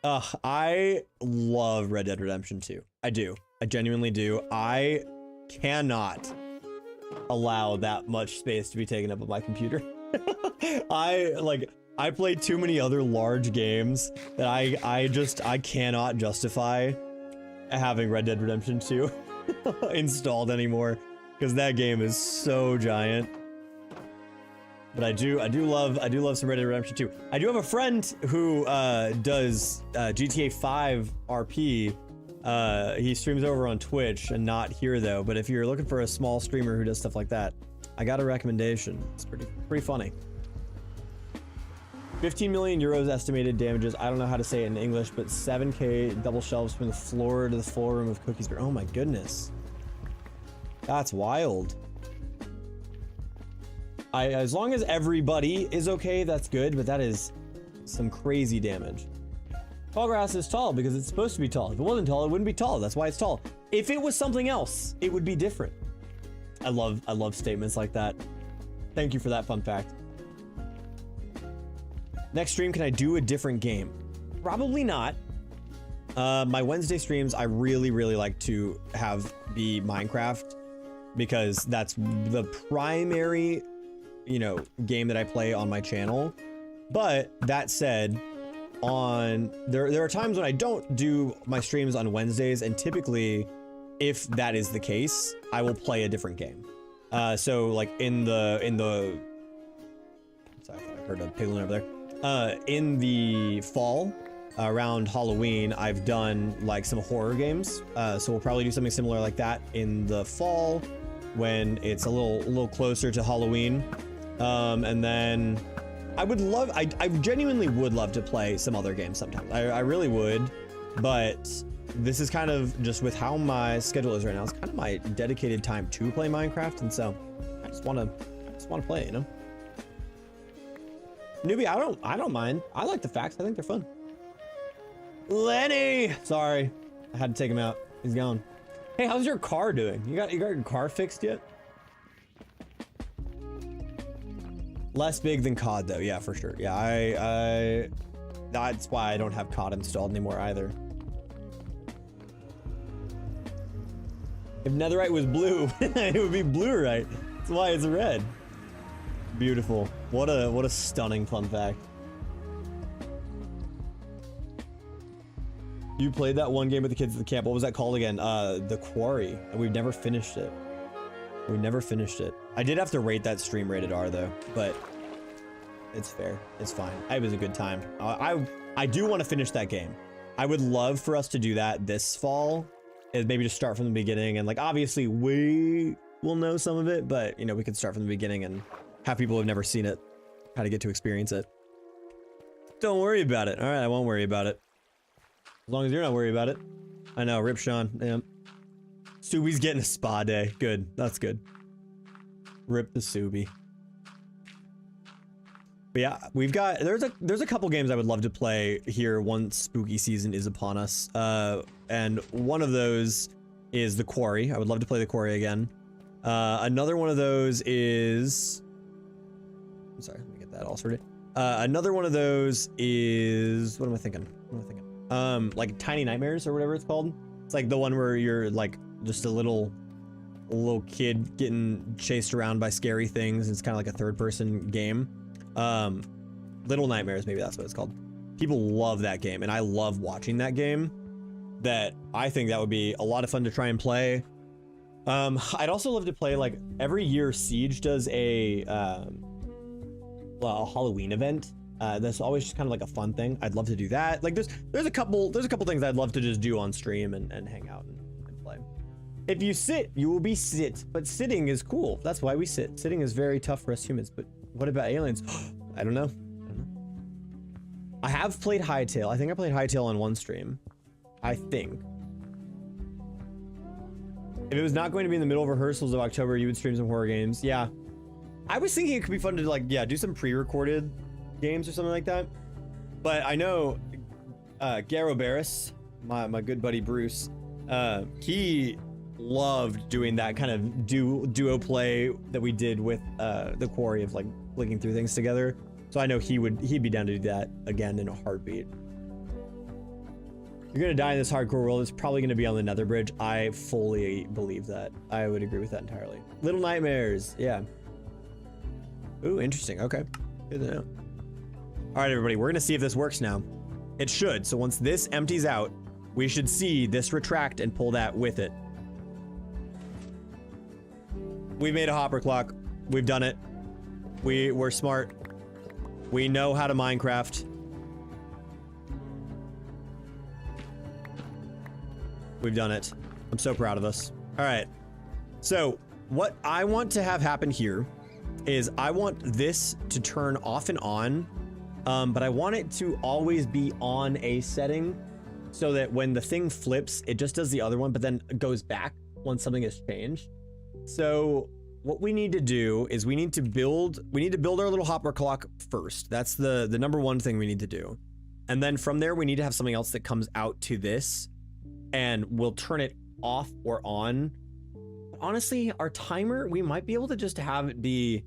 I love Red Dead Redemption 2. I do. I genuinely do. I cannot allow that much space to be taken up on my computer. I play too many other large games that I cannot justify having Red Dead Redemption 2 installed anymore, because that game is so giant. But I do love some Red Dead Redemption 2. I do have a friend who does GTA 5 RP. He streams over on Twitch and not here though. But if you're looking for a small streamer who does stuff like that, I got a recommendation. It's pretty funny. 15 million euros estimated damages. I don't know how to say it in English, but 7K double shelves from the floor to the floor room of Cookies. Oh my goodness. That's wild. As long as everybody is okay, that's good, but that is some crazy damage. Tall grass is tall because it's supposed to be tall. If it wasn't tall, it wouldn't be tall. That's why it's tall. If it was something else, it would be different. I love statements like that. Thank you for that fun fact. Next stream, can I do a different game? Probably not. My Wednesday streams, I really like to have be Minecraft, because that's the primary, you know, game that I play on my channel. But that said, there are times when I don't do my streams on Wednesdays, and typically if that is the case, I will play a different game. So like in the sorry, I thought I heard a piglin over there. In the fall, around Halloween, I've done like some horror games. So we'll probably do something similar like that in the fall when it's a little closer to Halloween. And then I genuinely would love to play some other games sometimes. I really would, but this is kind of just with how my schedule is right now. It's kind of my dedicated time to play Minecraft, and so I just want to play it, you know. Newbie, I don't mind. I like the facts. I think they're fun. Lenny, sorry, I had to take him out. He's gone. Hey, how's your car doing? You got your car fixed yet? Less big than COD though, yeah, for sure. Yeah, I that's why I don't have COD installed anymore either. If netherite was blue, it would be bluerite. That's why it's red. Beautiful. What a stunning fun fact. You played that one game with the kids at the camp. What was that called again? The Quarry. And we've never finished it. We never finished it. I did have to rate that stream rated R though, but it's fair. It's fine. It was a good time. I do want to finish that game. I would love for us to do that this fall, is maybe just start from the beginning, and like obviously we will know some of it, but you know, we could start from the beginning and have people who've never seen it kind of get to experience it. Don't worry about it. All right, I won't worry about it. As long as you're not worried about it. I know, rip Sean. Yeah. Subi's getting a spa day. Good. That's good. Rip the Subi. But yeah, we've got there's a couple games I would love to play here once spooky season is upon us. And one of those is The Quarry. I would love to play The Quarry again. Another one of those is I'm sorry, let me get that all sorted. Another one of those is what am I thinking? Like Tiny Nightmares or whatever it's called. It's like the one where you're like just a little kid getting chased around by scary things. It's kind of like a third-person game. Little Nightmares, maybe that's what it's called. People love that game, and I love watching that game. That I think that would be a lot of fun to try and play. I'd also love to play, like, every year Siege does a Halloween event. That's always just kind of like a fun thing. I'd love to do that. Like there's a couple things I'd love to just do on stream and hang out and play. If you sit, you will be sit, but sitting is cool. That's why we sit. Sitting is very tough for us humans, but what about aliens? I don't know. I have played Hytale. I think I played Hytale on one stream. I think. If it was not going to be in the middle of rehearsals of October, you would stream some horror games. Yeah. I was thinking it could be fun to like, yeah, do some pre-recorded games or something like that. But I know Garo Barris, my good buddy Bruce, he loved doing that kind of duo play that we did with The Quarry of like flicking through things together. So I know he'd be down to do that again in a heartbeat. You're gonna die in this hardcore world. It's probably gonna be on the Nether Bridge. I fully believe that. I would agree with that entirely. Little Nightmares, yeah. Ooh, interesting. Okay, good to know. All right, everybody, we're gonna see if this works now. It should. So once this empties out, we should see this retract and pull that with it. We made a hopper clock. We've done it. We're smart. We know how to Minecraft. We've done it. I'm so proud of us. All right. So what I want to have happen here is I want this to turn off and on, but I want it to always be on a setting so that when the thing flips, it just does the other one, but then goes back once something has changed. So what we need to do is we need to build our little hopper clock first. That's the number one thing we need to do. And then from there, we need to have something else that comes out to this and we'll turn it off or on. Honestly, our timer, we might be able to just have it be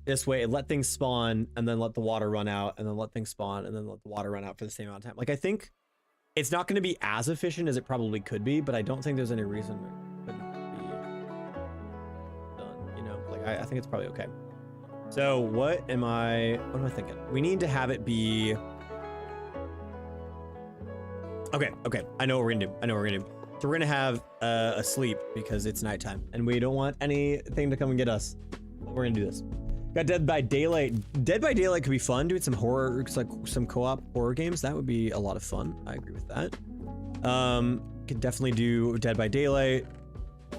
this way and let things spawn and then let the water run out and then let things spawn and then let the water run out for the same amount of time. Like, I think it's not going to be as efficient as it probably could be, but I don't think there's any reason it couldn't be done, you know? Like, I think it's probably okay. So what am I thinking? We need to have it be... Okay, I know what we're gonna do. So we're gonna have a sleep because it's nighttime and we don't want anything to come and get us. We're gonna do this. Got Dead by Daylight. Dead by Daylight could be fun. Doing some horror, like some co-op horror games. That would be a lot of fun. I agree with that. Could definitely do Dead by Daylight.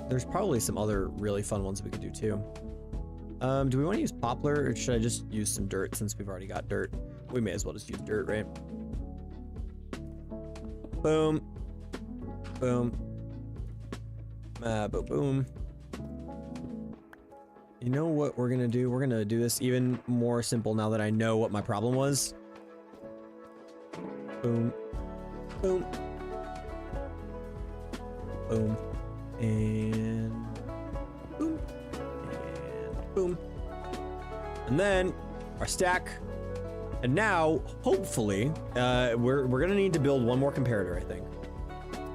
There's probably some other really fun ones we could do too. Do we want to use poplar or should I just use some dirt since we've already got dirt? We may as well just use dirt, right? Boom. Boom. Boom, boom. You know what we're gonna do? We're gonna do this even more simple now that I know what my problem was. Boom. Boom. Boom. And boom. And boom. And then our stack. And now, hopefully, we're gonna need to build one more comparator, I think.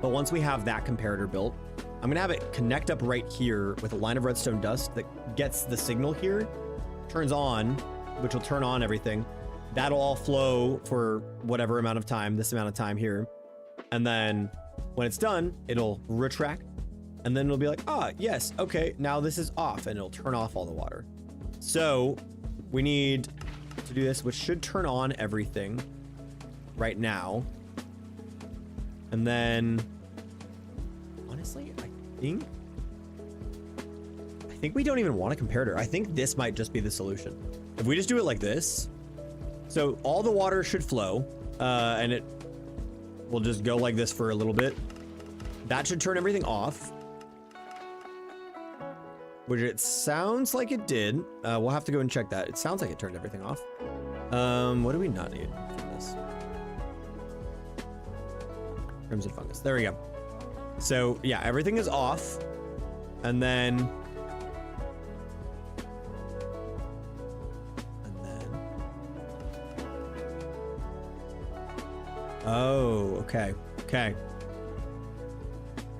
But once we have that comparator built, I'm gonna have it connect up right here with a line of redstone dust that gets the signal here, turns on, which will turn on everything. That'll all flow for whatever amount of time, this amount of time here. And then when it's done, it'll retract. And then it'll be like, ah, yes, okay, now this is off, and it'll turn off all the water. So we need to do this, which should turn on everything right now. And then, honestly, I think we don't even want a comparator. I think this might just be the solution. If we just do it like this, so all the water should flow, and it will just go like this for a little bit. That should turn everything off, which it sounds like it did. We'll have to go and check that. It sounds like it turned everything off. What do we not need from this? Crimson fungus. There we go. So yeah, everything is off. And then oh, okay. Okay.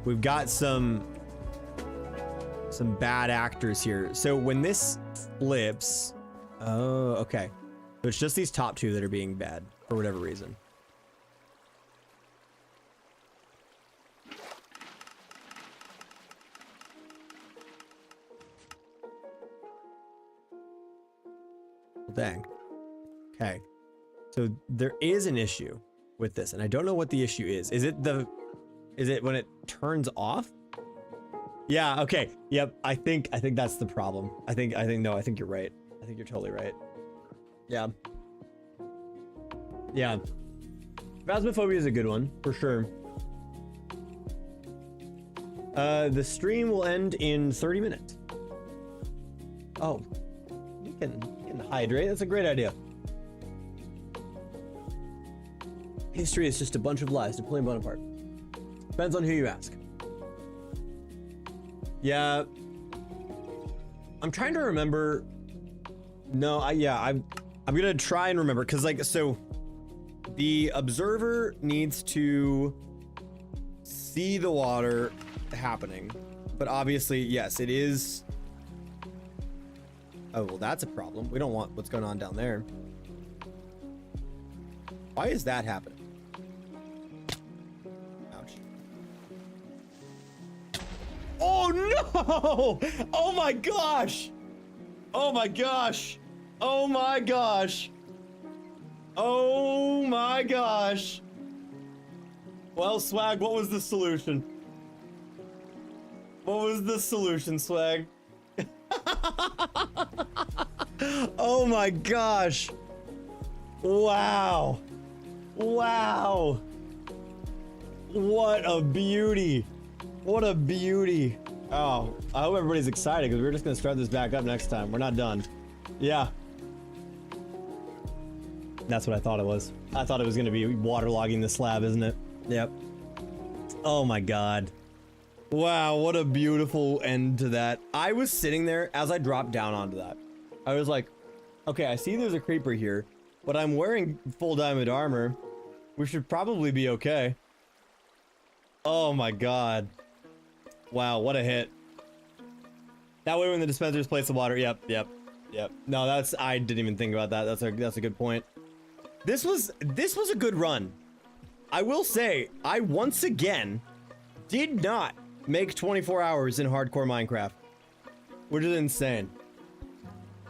We've got some bad actors here. So when this flips, oh, okay. So it's just these top two that are being bad for whatever reason. Dang. Okay. So there is an issue with this, and I don't know what the issue is. Is it when it turns off? Yeah, okay. Yep. I think that's the problem. I think you're right. I think you're totally right. Yeah. Yeah. Phasmophobia is a good one, for sure. The stream will end in 30 minutes. Oh. You can hydrate. That's a great idea. History is just a bunch of lies. Napoleon Bonaparte. Depends on who you ask. Yeah. I'm trying to remember. No, I'm gonna try and remember, because like, so the observer needs to see the water happening, but obviously, yes, it is. Oh, well, that's a problem. We don't want what's going on down there. Why is that happening? Ouch. Oh no! Oh my gosh! Oh my gosh! Oh my gosh! Oh my gosh! Well, Swag, what was the solution? What was the solution, Swag? Oh my gosh! Wow! Wow! What a beauty! What a beauty! Oh, I hope everybody's excited, because we're just gonna start this back up next time. We're not done. Yeah. That's what I thought it was. I thought it was gonna be waterlogging the slab, isn't it? Yep. Oh my god. Wow, what a beautiful end to that. I was sitting there as I dropped down onto that. I was like, okay, I see there's a creeper here, but I'm wearing full diamond armor. We should probably be okay. Oh my god. Wow, what a hit. That way when the dispensers place the water, yep. No, I didn't even think about that. That's a good point. This was a good run. I will say, I once again did not make 24 hours in hardcore Minecraft, which is insane.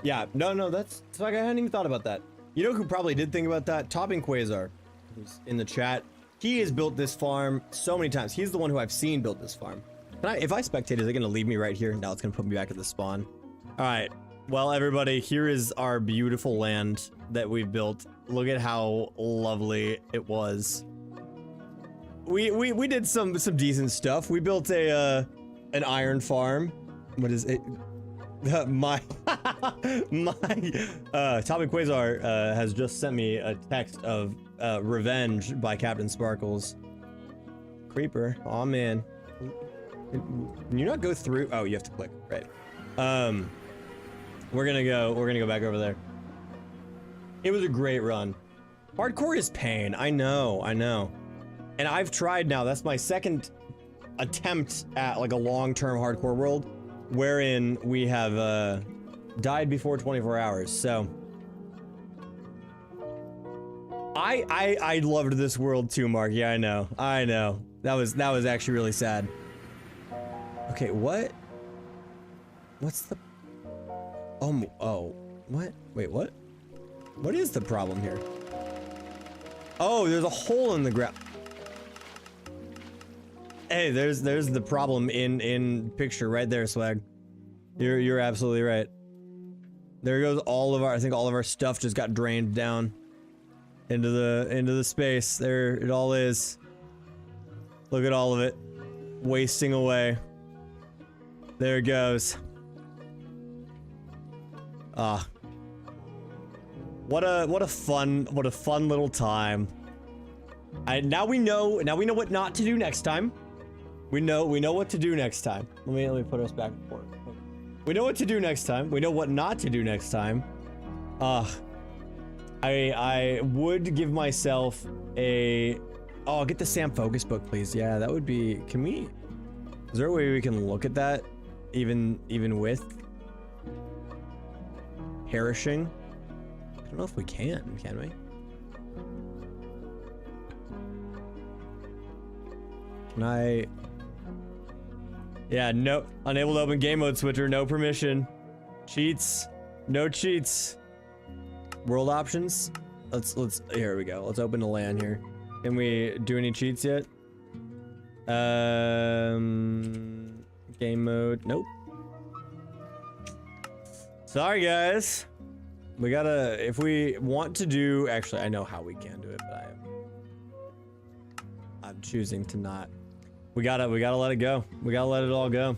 Yeah, no, that's like I hadn't even thought about that. You know who probably did think about that? Topping Quasar, who's in the chat. He has built this farm so many times. He's the one who I've seen build this farm. If I spectate, is it gonna leave me right here? No, it's gonna put me back at the spawn. All right, well, everybody, here is our beautiful land that we've built. Look at how lovely it was. We did some decent stuff. We built an iron farm. What is it? My Topic Quasar has just sent me a text of Revenge by Captain Sparkles. Creeper. Oh man. Can you not go through? Oh, you have to click. Right. We're gonna go back over there. It was a great run. Hardcore is pain. I know. And I've tried now. That's my second attempt at like a long-term hardcore world, wherein we have died before 24 hours. So I loved this world too, Mark. Yeah, I know. That was actually really sad. Okay, what's the what? Wait, what? What is the problem here? Oh, there's a hole in the ground. Hey, there's the problem in picture right there, Swag. You're absolutely right. There goes all of our, I think all of our stuff just got drained down into the space. There it all is. Look at all of it wasting away. There it goes. Ah. What a fun little time. Now we know what not to do next time. We know what to do next time. Let me put us back and forth. We know what to do next time. We know what not to do next time. I would give myself a, oh, get the Sam Focus book, please. Yeah, that would be, can we, is there a way we can look at that even with perishing? I don't know if we can we? Can I? Yeah, no, unable to open game mode switcher, no permission. Cheats, no cheats. World options. Let's here we go. Let's open the LAN here. Can we do any cheats yet? Game mode, nope. Sorry guys. We gotta, if we want to do, actually I know how we can do it, but I'm choosing to not. We gotta let it go. We gotta let it all go.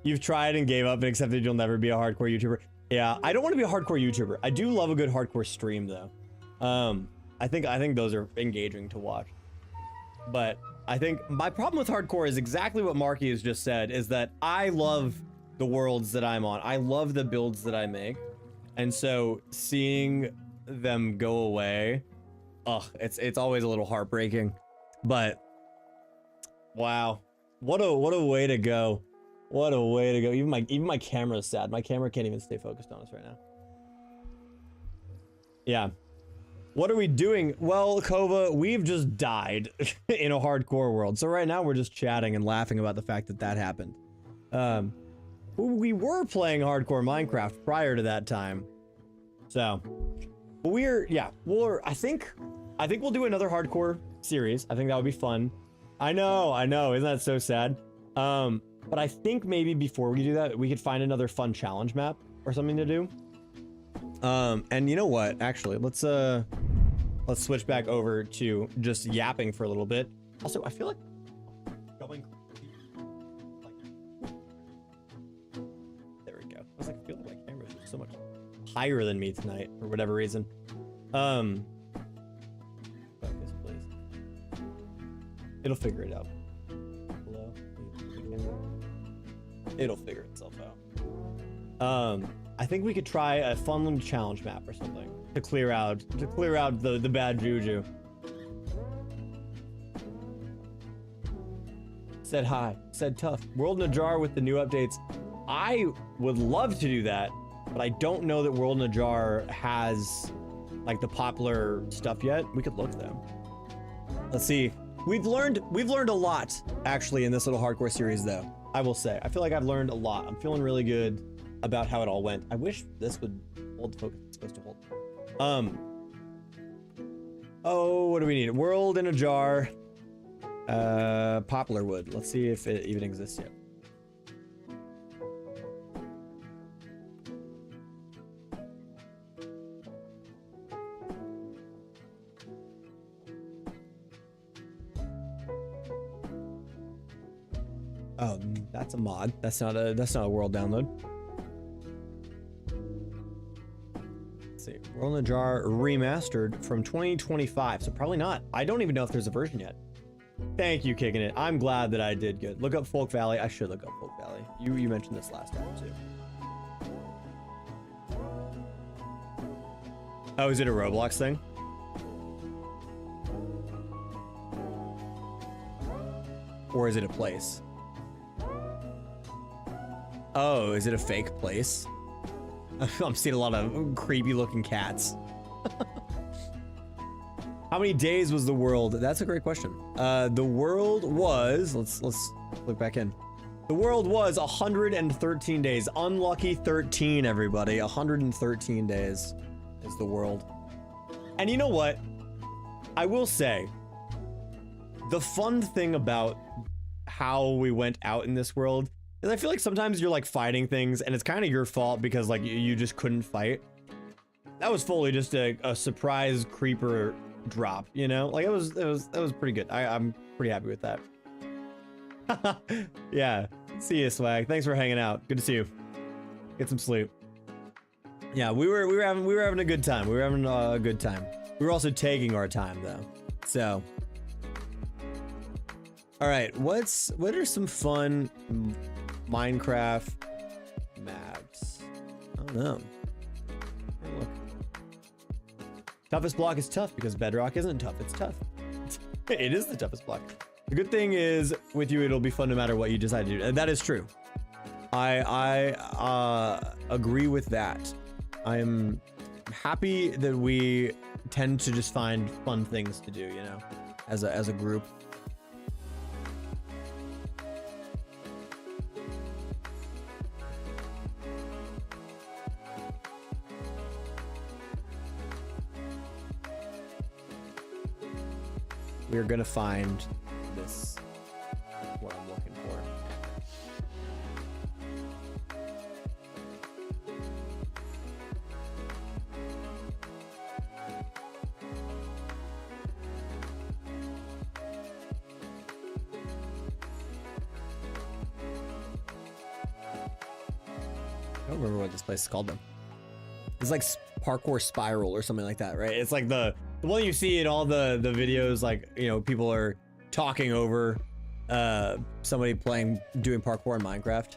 You've tried and gave up and accepted you'll never be a hardcore YouTuber. Yeah, I don't want to be a hardcore YouTuber. I do love a good hardcore stream though. I think those are engaging to watch. But I think my problem with hardcore is exactly what Marky has just said, is that I love the worlds that I'm on. I love the builds that I make. And so seeing them go away, it's always a little heartbreaking. But wow, what a way to go. What a way to go. Even my camera is sad. My camera can't even stay focused on us right now. Yeah. What are we doing? Well, Kova, we've just died in a hardcore world. So right now we're just chatting and laughing about the fact that that happened. We were playing hardcore Minecraft prior to that time. So, but I think we'll do another hardcore series. I think that would be fun. I know, isn't that so sad? But I think maybe before we do that, we could find another fun challenge map or something to do. And you know what? Actually, let's switch back over to just yapping for a little bit. Also, I feel like going. There we go. I was like, I feel like my camera is so much higher than me tonight for whatever reason. Focus, please. It'll figure it out. Hello? It'll figure itself out. I think we could try a fun little challenge map or something to clear out the bad juju. Said hi, said tough. World in a Jar with the new updates. I would love to do that, but I don't know that World in a Jar has like the popular stuff yet. We could look though. Let's see. We've learned a lot actually in this little hardcore series though. I will say. I feel like I've learned a lot. I'm feeling really good about how it all went. I wish this would hold the focus it's supposed to hold. Oh, what do we need? World in a jar. Poplar wood. Let's see if it even exists yet. Oh, that's a mod. That's not a world download. Let's see. World in a Jar remastered from 2025. So probably not. I don't even know if there's a version yet. Thank you, Kicking It. I'm glad that I did good. Look up Folk Valley. I should look up Folk Valley. You mentioned this last time too. Oh, is it a Roblox thing? Or is it a place? Oh, is it a fake place? I'm seeing a lot of creepy looking cats. How many days was the world? That's a great question. The world was, let's look back in. The world was 113 days. Unlucky 13, everybody. 113 days is the world. And you know what? I will say, the fun thing about how we went out in this world is I feel like sometimes you're like fighting things and it's kind of your fault because like you just couldn't fight. That was fully just a surprise creeper drop, you know? Like that was pretty good. I'm pretty happy with that. Yeah. See you, Swag. Thanks for hanging out. Good to see you. Get some sleep. Yeah, we were having a good time. We were having a good time. We were also taking our time though. So all right, what are some fun Minecraft maps? I don't know. Look. Toughest block is tough because Bedrock isn't tough. It's tough. It is the toughest block. The good thing is with you, it'll be fun no matter what you decide to do. And that is true. I agree with that. I'm happy that we tend to just find fun things to do, you know, as a group. We're gonna find this, what I'm looking for. I don't remember what this place is called though. It's like Parkour Spiral or something like that, right? It's like the one you see in all the videos, like, you know, people are talking over somebody doing parkour in Minecraft.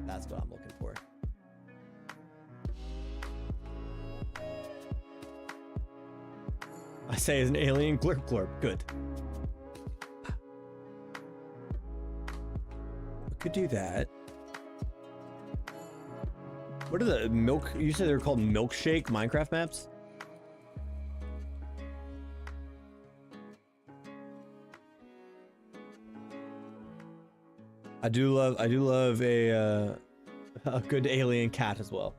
That's what I'm looking for. I say as an alien, glurp glurp. Good. We could do that. What are the milk? You said they're called milkshake Minecraft maps? I do love a good alien cat as well.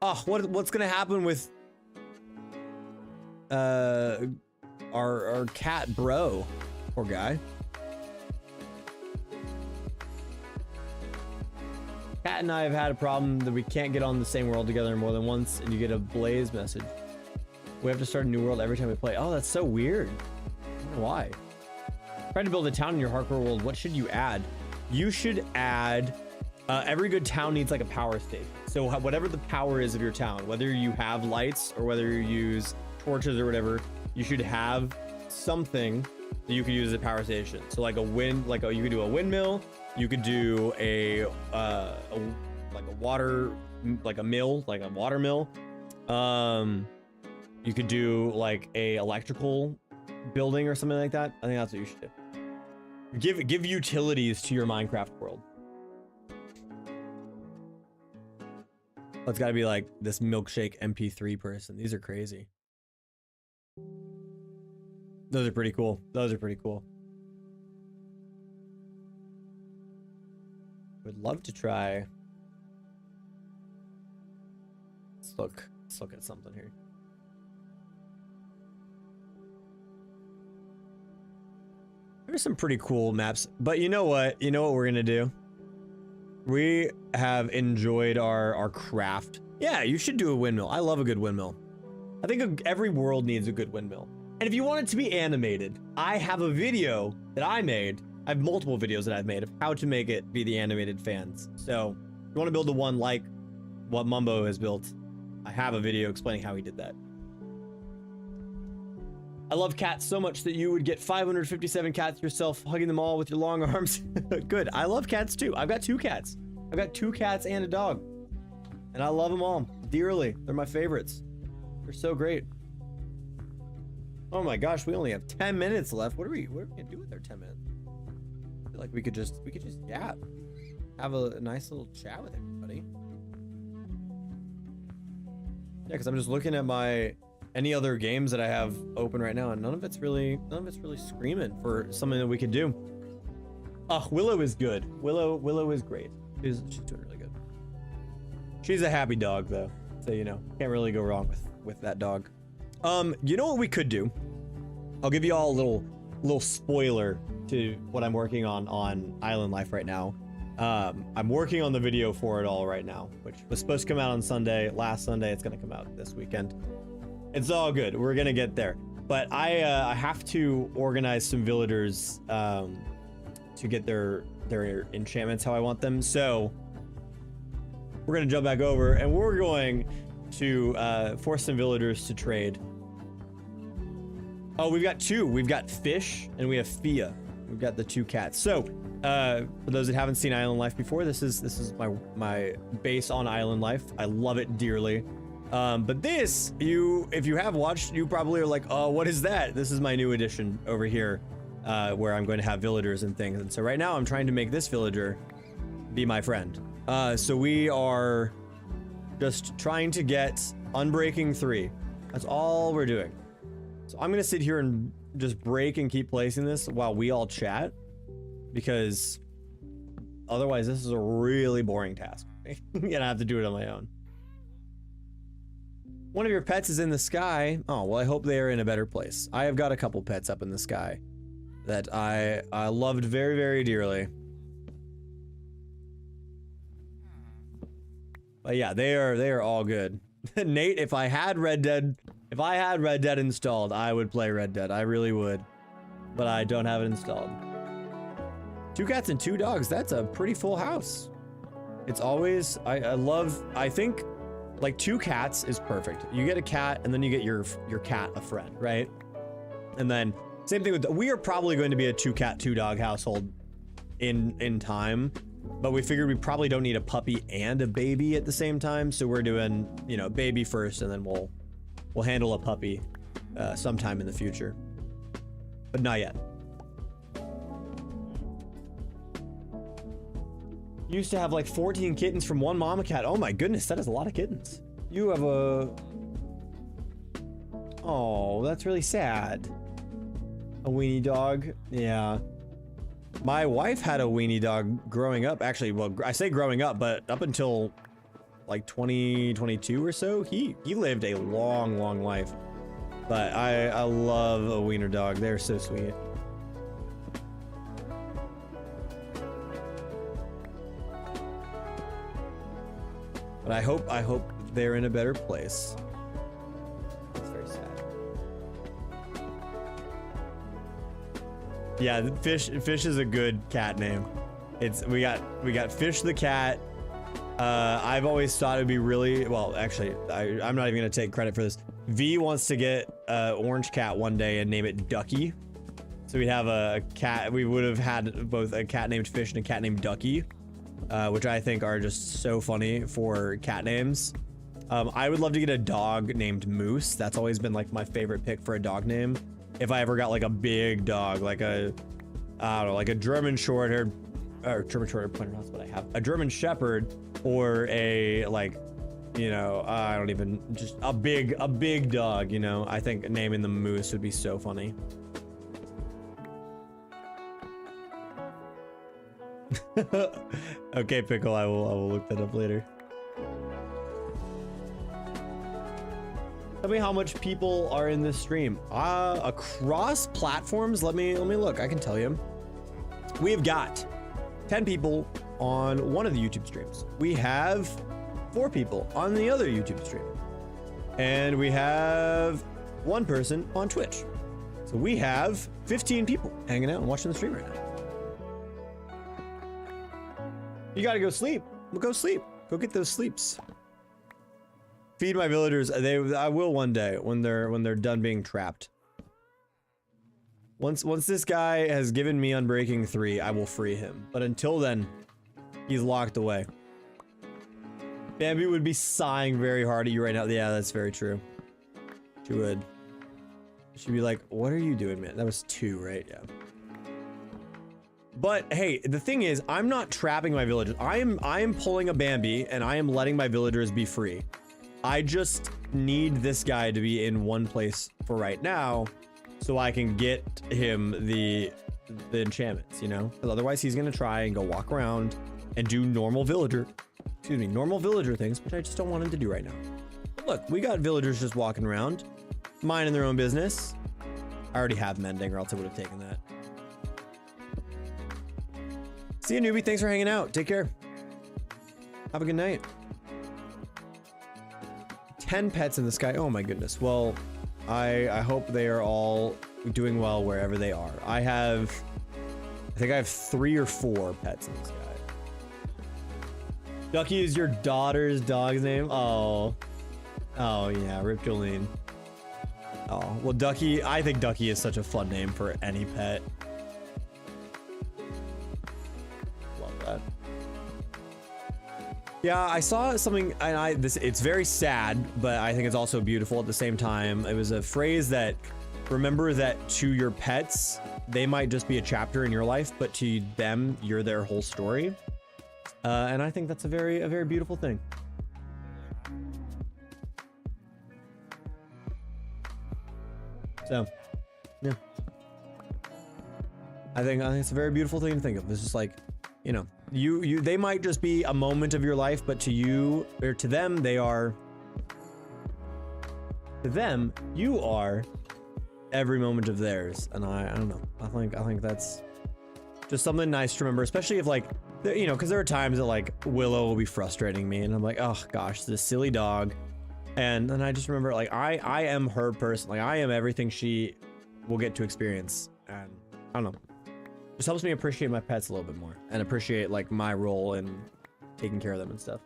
Oh, what's gonna happen with our cat bro? Poor guy. Cat and I have had a problem that we can't get on the same world together more than once, and you get a blaze message. We have to start a new world every time we play. Oh, that's so weird. I don't know why. Trying to build a town in your hardcore world. What should you add? You should add, every good town needs like a power station. So whatever the power is of your town, whether you have lights or whether you use torches or whatever, you should have something that you could use as a power station. So like you could do a windmill. You could do a water mill. You could do like a electrical building or something like that. I think that's what you should do. Give utilities to your Minecraft world. It's got to be like this milkshake MP3 person. These are crazy. Those are pretty cool. Those are pretty cool. Would love to try. Let's look at something here. There's some pretty cool maps, but you know what? You know what we're gonna do? We have enjoyed our craft. Yeah, you should do a windmill. I love a good windmill. I think every world needs a good windmill. And if you want it to be animated, I have a video that I made. I have multiple videos that I've made of how to make it be the animated fans. So if you want to build the one like what Mumbo has built, I have a video explaining how he did that. I love cats so much that you would get 557 cats yourself, hugging them all with your long arms. Good. I love cats too. I've got 2 cats. I've got 2 cats and a dog. And I love them all dearly. They're my favorites. They're so great. Oh my gosh, we only have 10 minutes left. What are we gonna do with our 10 minutes? I feel like we could just yeah, have a nice little chat with everybody. Yeah, because I'm just looking at my any other games that I have open right now, and none of it's really screaming for something that we could do. Willow is good. Willow is great. She's doing really good. She's a happy dog though, so you know, can't really go wrong with that dog. You know what we could do? I'll give you all a little spoiler to what I'm working on Island Life right now. I'm working on the video for it all right now, which was supposed to come out on Sunday. Last Sunday, it's gonna come out this weekend. It's all good. We're gonna get there. But I have to organize some villagers to get their enchantments how I want them. So we're gonna jump back over and we're going to force some villagers to trade. Oh, we've got 2. We've got Fish and we have Fia. We've got the 2 cats. So for those that haven't seen Island Life before, this is my base on Island Life. I love it dearly. But this, if you have watched, you probably are like, oh, what is that? This is my new addition over here, where I'm going to have villagers and things. And so right now I'm trying to make this villager be my friend. So we are just trying to get Unbreaking 3. That's all we're doing. So I'm gonna sit here and just break and keep placing this while we all chat, because otherwise this is a really boring task. And I have to do it on my own. One of your pets is in the sky. Oh, well, I hope they are in a better place. I have got a couple pets up in the sky that I loved very, very dearly. But yeah, they are all good. Nate, if I had Red Dead installed, I would play Red Dead. I really would. But I don't have it installed. 2 cats and 2 dogs. That's a pretty full house. It's always, I think like 2 cats is perfect. You get a cat and then you get your cat a friend, right? And then same thing with, we are probably going to be a 2 cat, 2 dog household in time. But we figured we probably don't need a puppy and a baby at the same time. So we're doing, you know, baby first, and then we'll handle a puppy sometime in the future. But not yet. Used to have like 14 kittens from one mama cat. Oh my goodness, that is a lot of kittens. You have a... Oh, that's really sad. A weenie dog. Yeah. My wife had a weenie dog growing up. Actually, well, I say growing up, but up until like 2022 or so, he lived a long, long life. But I love a wiener dog. They're so sweet. But I hope they're in a better place. That's very sad. Yeah, Fish is a good cat name. We got Fish the cat. I've always thought it'd be really, well, actually, I'm not even gonna take credit for this. V wants to get Orange Cat one day and name it Ducky. So we'd have a cat. We would have had both a cat named Fish and a cat named Ducky. Which I think are just so funny for cat names. I would love to get a dog named Moose. That's always been like my favorite pick for a dog name. If I ever got like a big dog, like I don't know, like a German Shorthair, or German Shorthair Pointer, that's what I have. A German Shepherd, or a like you know, I don't even, just a big dog, you know. I think naming the moose would be so funny. Okay, Pickle, I will look that up later. Tell me how much people are in this stream. Across platforms, let me look. I can tell you. We've got 10 people on one of the YouTube streams. We have 4 people on the other YouTube stream. And we have 1 person on Twitch. So we have 15 people hanging out and watching the stream right now. You gotta go sleep. Well, go sleep. Go get those sleeps. Feed my villagers. I will one day when they're done being trapped. Once this guy has given me Unbreaking 3, I will free him. But until then, he's locked away. Bambi would be sighing very hard at you right now. Yeah, that's very true. She would. She'd be like, "What are you doing, man?" That was 2, right? Yeah. But hey, the thing is, I'm not trapping my villagers. I am pulling a Bambi and I am letting my villagers be free. I just need this guy to be in one place for right now so I can get him the enchantments, you know? Because otherwise he's gonna try and go walk around and do normal villager things, which I just don't want him to do right now. But look, we got villagers just walking around, minding their own business. I already have mending, or else I would have taken that. See you, newbie. Thanks for hanging out. Take care. Have a good night. 10 pets in the sky. Oh my goodness. Well, I hope they are all doing well wherever they are. I think I have 3 or 4 pets in the sky. Ducky is your daughter's dog's name? Oh. Oh yeah, Rip Jolene. Oh, well Ducky, I think Ducky is such a fun name for any pet. Yeah, I saw something, and it's very sad, but I think it's also beautiful at the same time. It was a phrase that, remember that to your pets, they might just be a chapter in your life, but to them, you're their whole story. And I think that's a very beautiful thing. So, yeah. I think it's a very beautiful thing to think of. It's just like, you know, they might just be a moment of your life, but to you, or to them, you are every moment of theirs. And I don't know. I think that's just something nice to remember, especially if like, you know, because there are times that like Willow will be frustrating me and I'm like, oh gosh, this silly dog. And then I just remember like, I am her person. Like I am everything she will get to experience. And I don't know. Just helps me appreciate my pets a little bit more and appreciate like my role in taking care of them and stuff.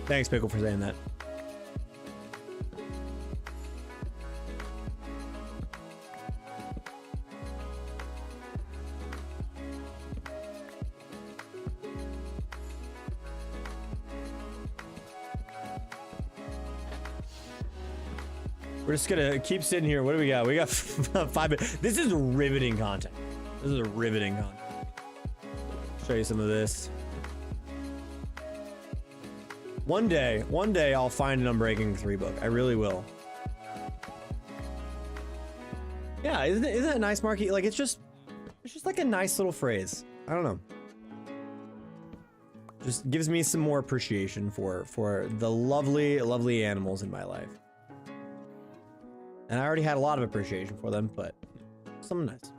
Thanks, Pickle, for saying that. We're just gonna keep sitting here. What do we got? We got 5 minutes. This is riveting content. This is a riveting content. Show you some of this. One day I'll find an Unbreaking 3 book. I really will. Yeah, isn't that nice, Marky? Like it's just like a nice little phrase. I don't know. Just gives me some more appreciation for the lovely animals in my life. And I already had a lot of appreciation for them, but something nice.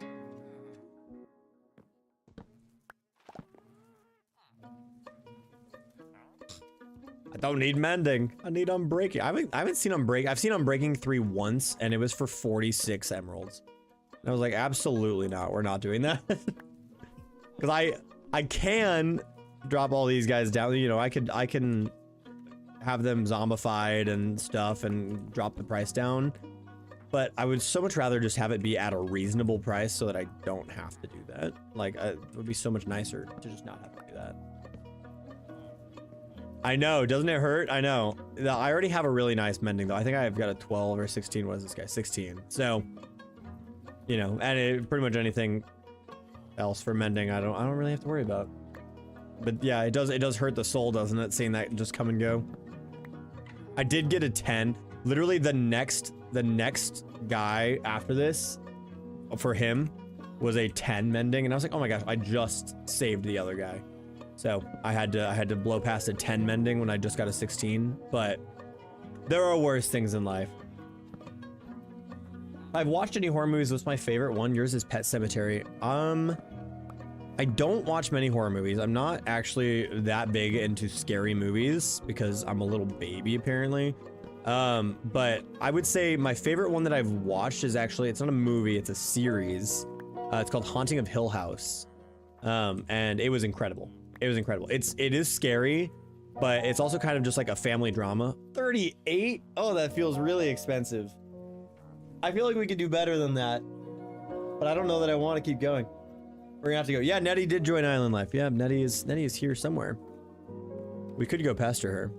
I don't need mending. I need Unbreaking. I haven't seen Unbreaking. I've seen Unbreaking 3 once, and it was for 46 emeralds. And I was like, absolutely not. We're not doing that. Because I can drop all these guys down. You know, I can have them zombified and stuff and drop the price down. But I would so much rather just have it be at a reasonable price so that I don't have to do that. Like, it would be so much nicer to just not have to do that. I know, doesn't it hurt? I know. I already have a really nice mending though. I think I've got a 12 or 16. What is this guy? 16. So, you know, and pretty much anything else for mending, I don't really have to worry about. But yeah, it does hurt the soul, doesn't it? Seeing that just come and go. I did get a 10. Literally the next guy after this, for him, was a 10 mending, and I was like, oh my gosh, I just saved the other guy. So I had to blow past a 10 mending when I just got a 16, but there are worse things in life. If I've watched any horror movies, what's my favorite one? Yours is Pet Sematary. I don't watch many horror movies. I'm not actually that big into scary movies because I'm a little baby apparently. But I would say my favorite one that I've watched is actually, it's not a movie, it's a series. It's called Haunting of Hill House. And it was incredible. It was incredible. It is scary, but it's also kind of just like a family drama. 38? Oh, that feels really expensive. I feel like we could do better than that, but I don't know that I want to keep going. We're gonna have to go. Yeah, Nettie did join Island Life. Yeah, Nettie is here somewhere. We could go pester her,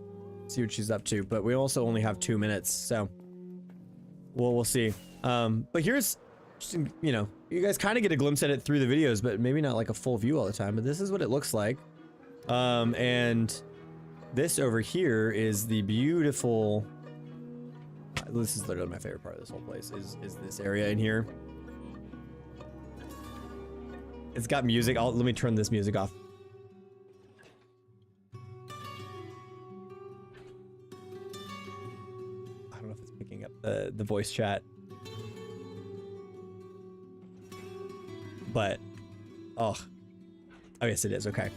see what she's up to, but we also only have 2 minutes, so we'll see. But here's, you know, you guys kind of get a glimpse at it through the videos, but maybe not like a full view all the time. But this is what it looks like. And this over here is the beautiful. This is literally my favorite part of this whole place. Is this area in here? It's got music. Let me turn this music off. I don't know if it's picking up the voice chat. But, oh, yes it is. Okay.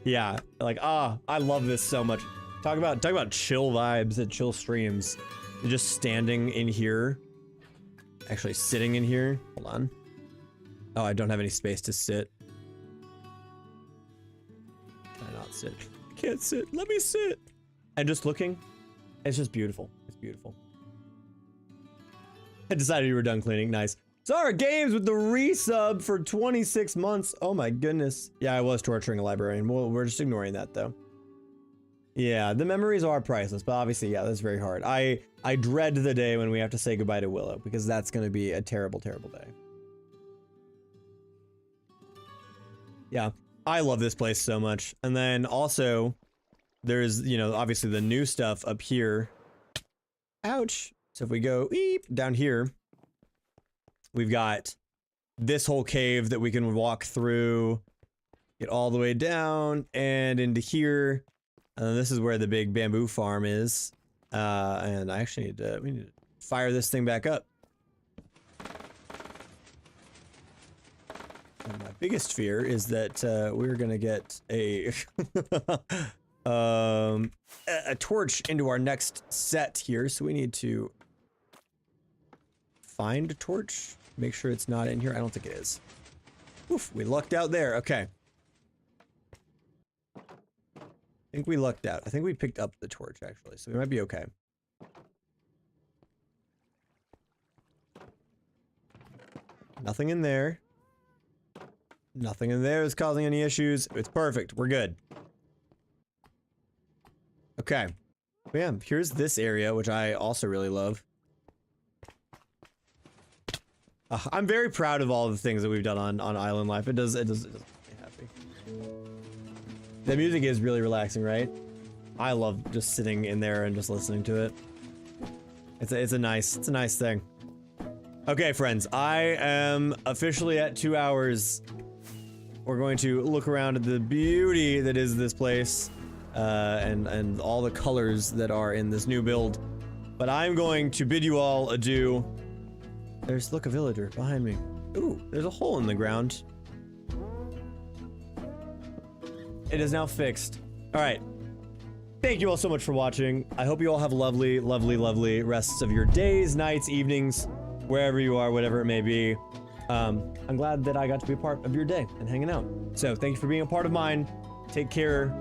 Yeah, like, I love this so much. Talk about chill vibes and chill streams. Just standing in here, actually sitting in here. Hold on. Oh, I don't have any space to sit. Can I not sit? I can't sit. Let me sit. And just looking. It's just beautiful. It's beautiful. I decided you were done cleaning. Nice. Zara Games with the resub for 26 months. Oh my goodness. Yeah, I was torturing a librarian. Well, we're just ignoring that though. Yeah, the memories are priceless, but obviously, yeah, that's very hard. I dread the day when we have to say goodbye to Willow because that's going to be a terrible, terrible day. Yeah, I love this place so much. And then also, there's, you know, obviously the new stuff up here. Ouch. So if we go down here, we've got this whole cave that we can walk through, get all the way down and into here. This is where the big bamboo farm is. And I actually we need to fire this thing back up. And my biggest fear is that we're gonna get a a torch into our next set here. So we need to find a torch. Make sure it's not in here. I don't think it is. Oof, we lucked out there. Okay. I think we lucked out. I think we picked up the torch actually, so we might be okay. Nothing in there. Nothing in there is causing any issues. It's perfect. We're good. Okay. Yeah, here's this area, which I also really love. I'm very proud of all the things that we've done on Island Life. It does make me happy. The music is really relaxing, right? I love just sitting in there and just listening to it. It's a nice thing. Okay, friends, I am officially at 2 hours. We're going to look around at the beauty that is this place, and all the colors that are in this new build. But I'm going to bid you all adieu. Look, a villager behind me. Ooh, there's a hole in the ground. It is now fixed. All right. Thank you all so much for watching. I hope you all have lovely, lovely, lovely rests of your days, nights, evenings, wherever you are, whatever it may be. I'm glad that I got to be a part of your day and hanging out. So thank you for being a part of mine. Take care.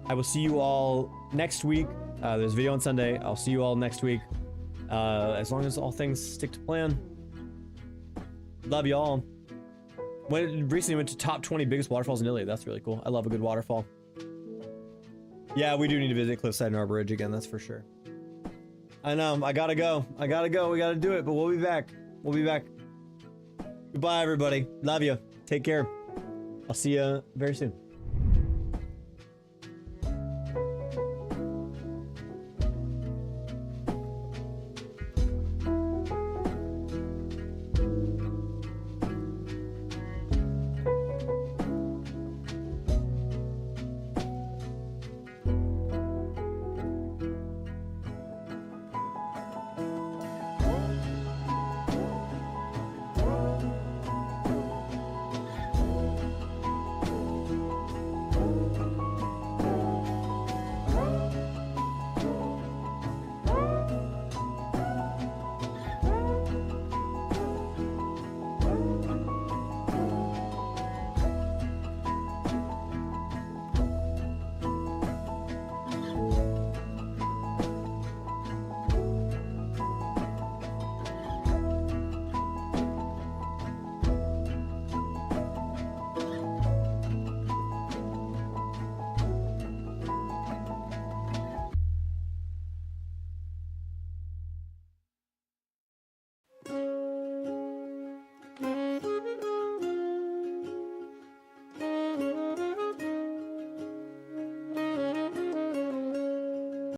I will see you all next week. There's a video on Sunday. I'll see you all next week. As long as all things stick to plan. Love you all. Recently went to top 20 biggest waterfalls in Italy. That's really cool. I love a good waterfall. Yeah, we do need to visit Cliffside and Arbor Ridge again, that's for sure. I know, I gotta go. We gotta do it, but we'll be back. Goodbye, everybody. Love you. Take care. I'll see you very soon.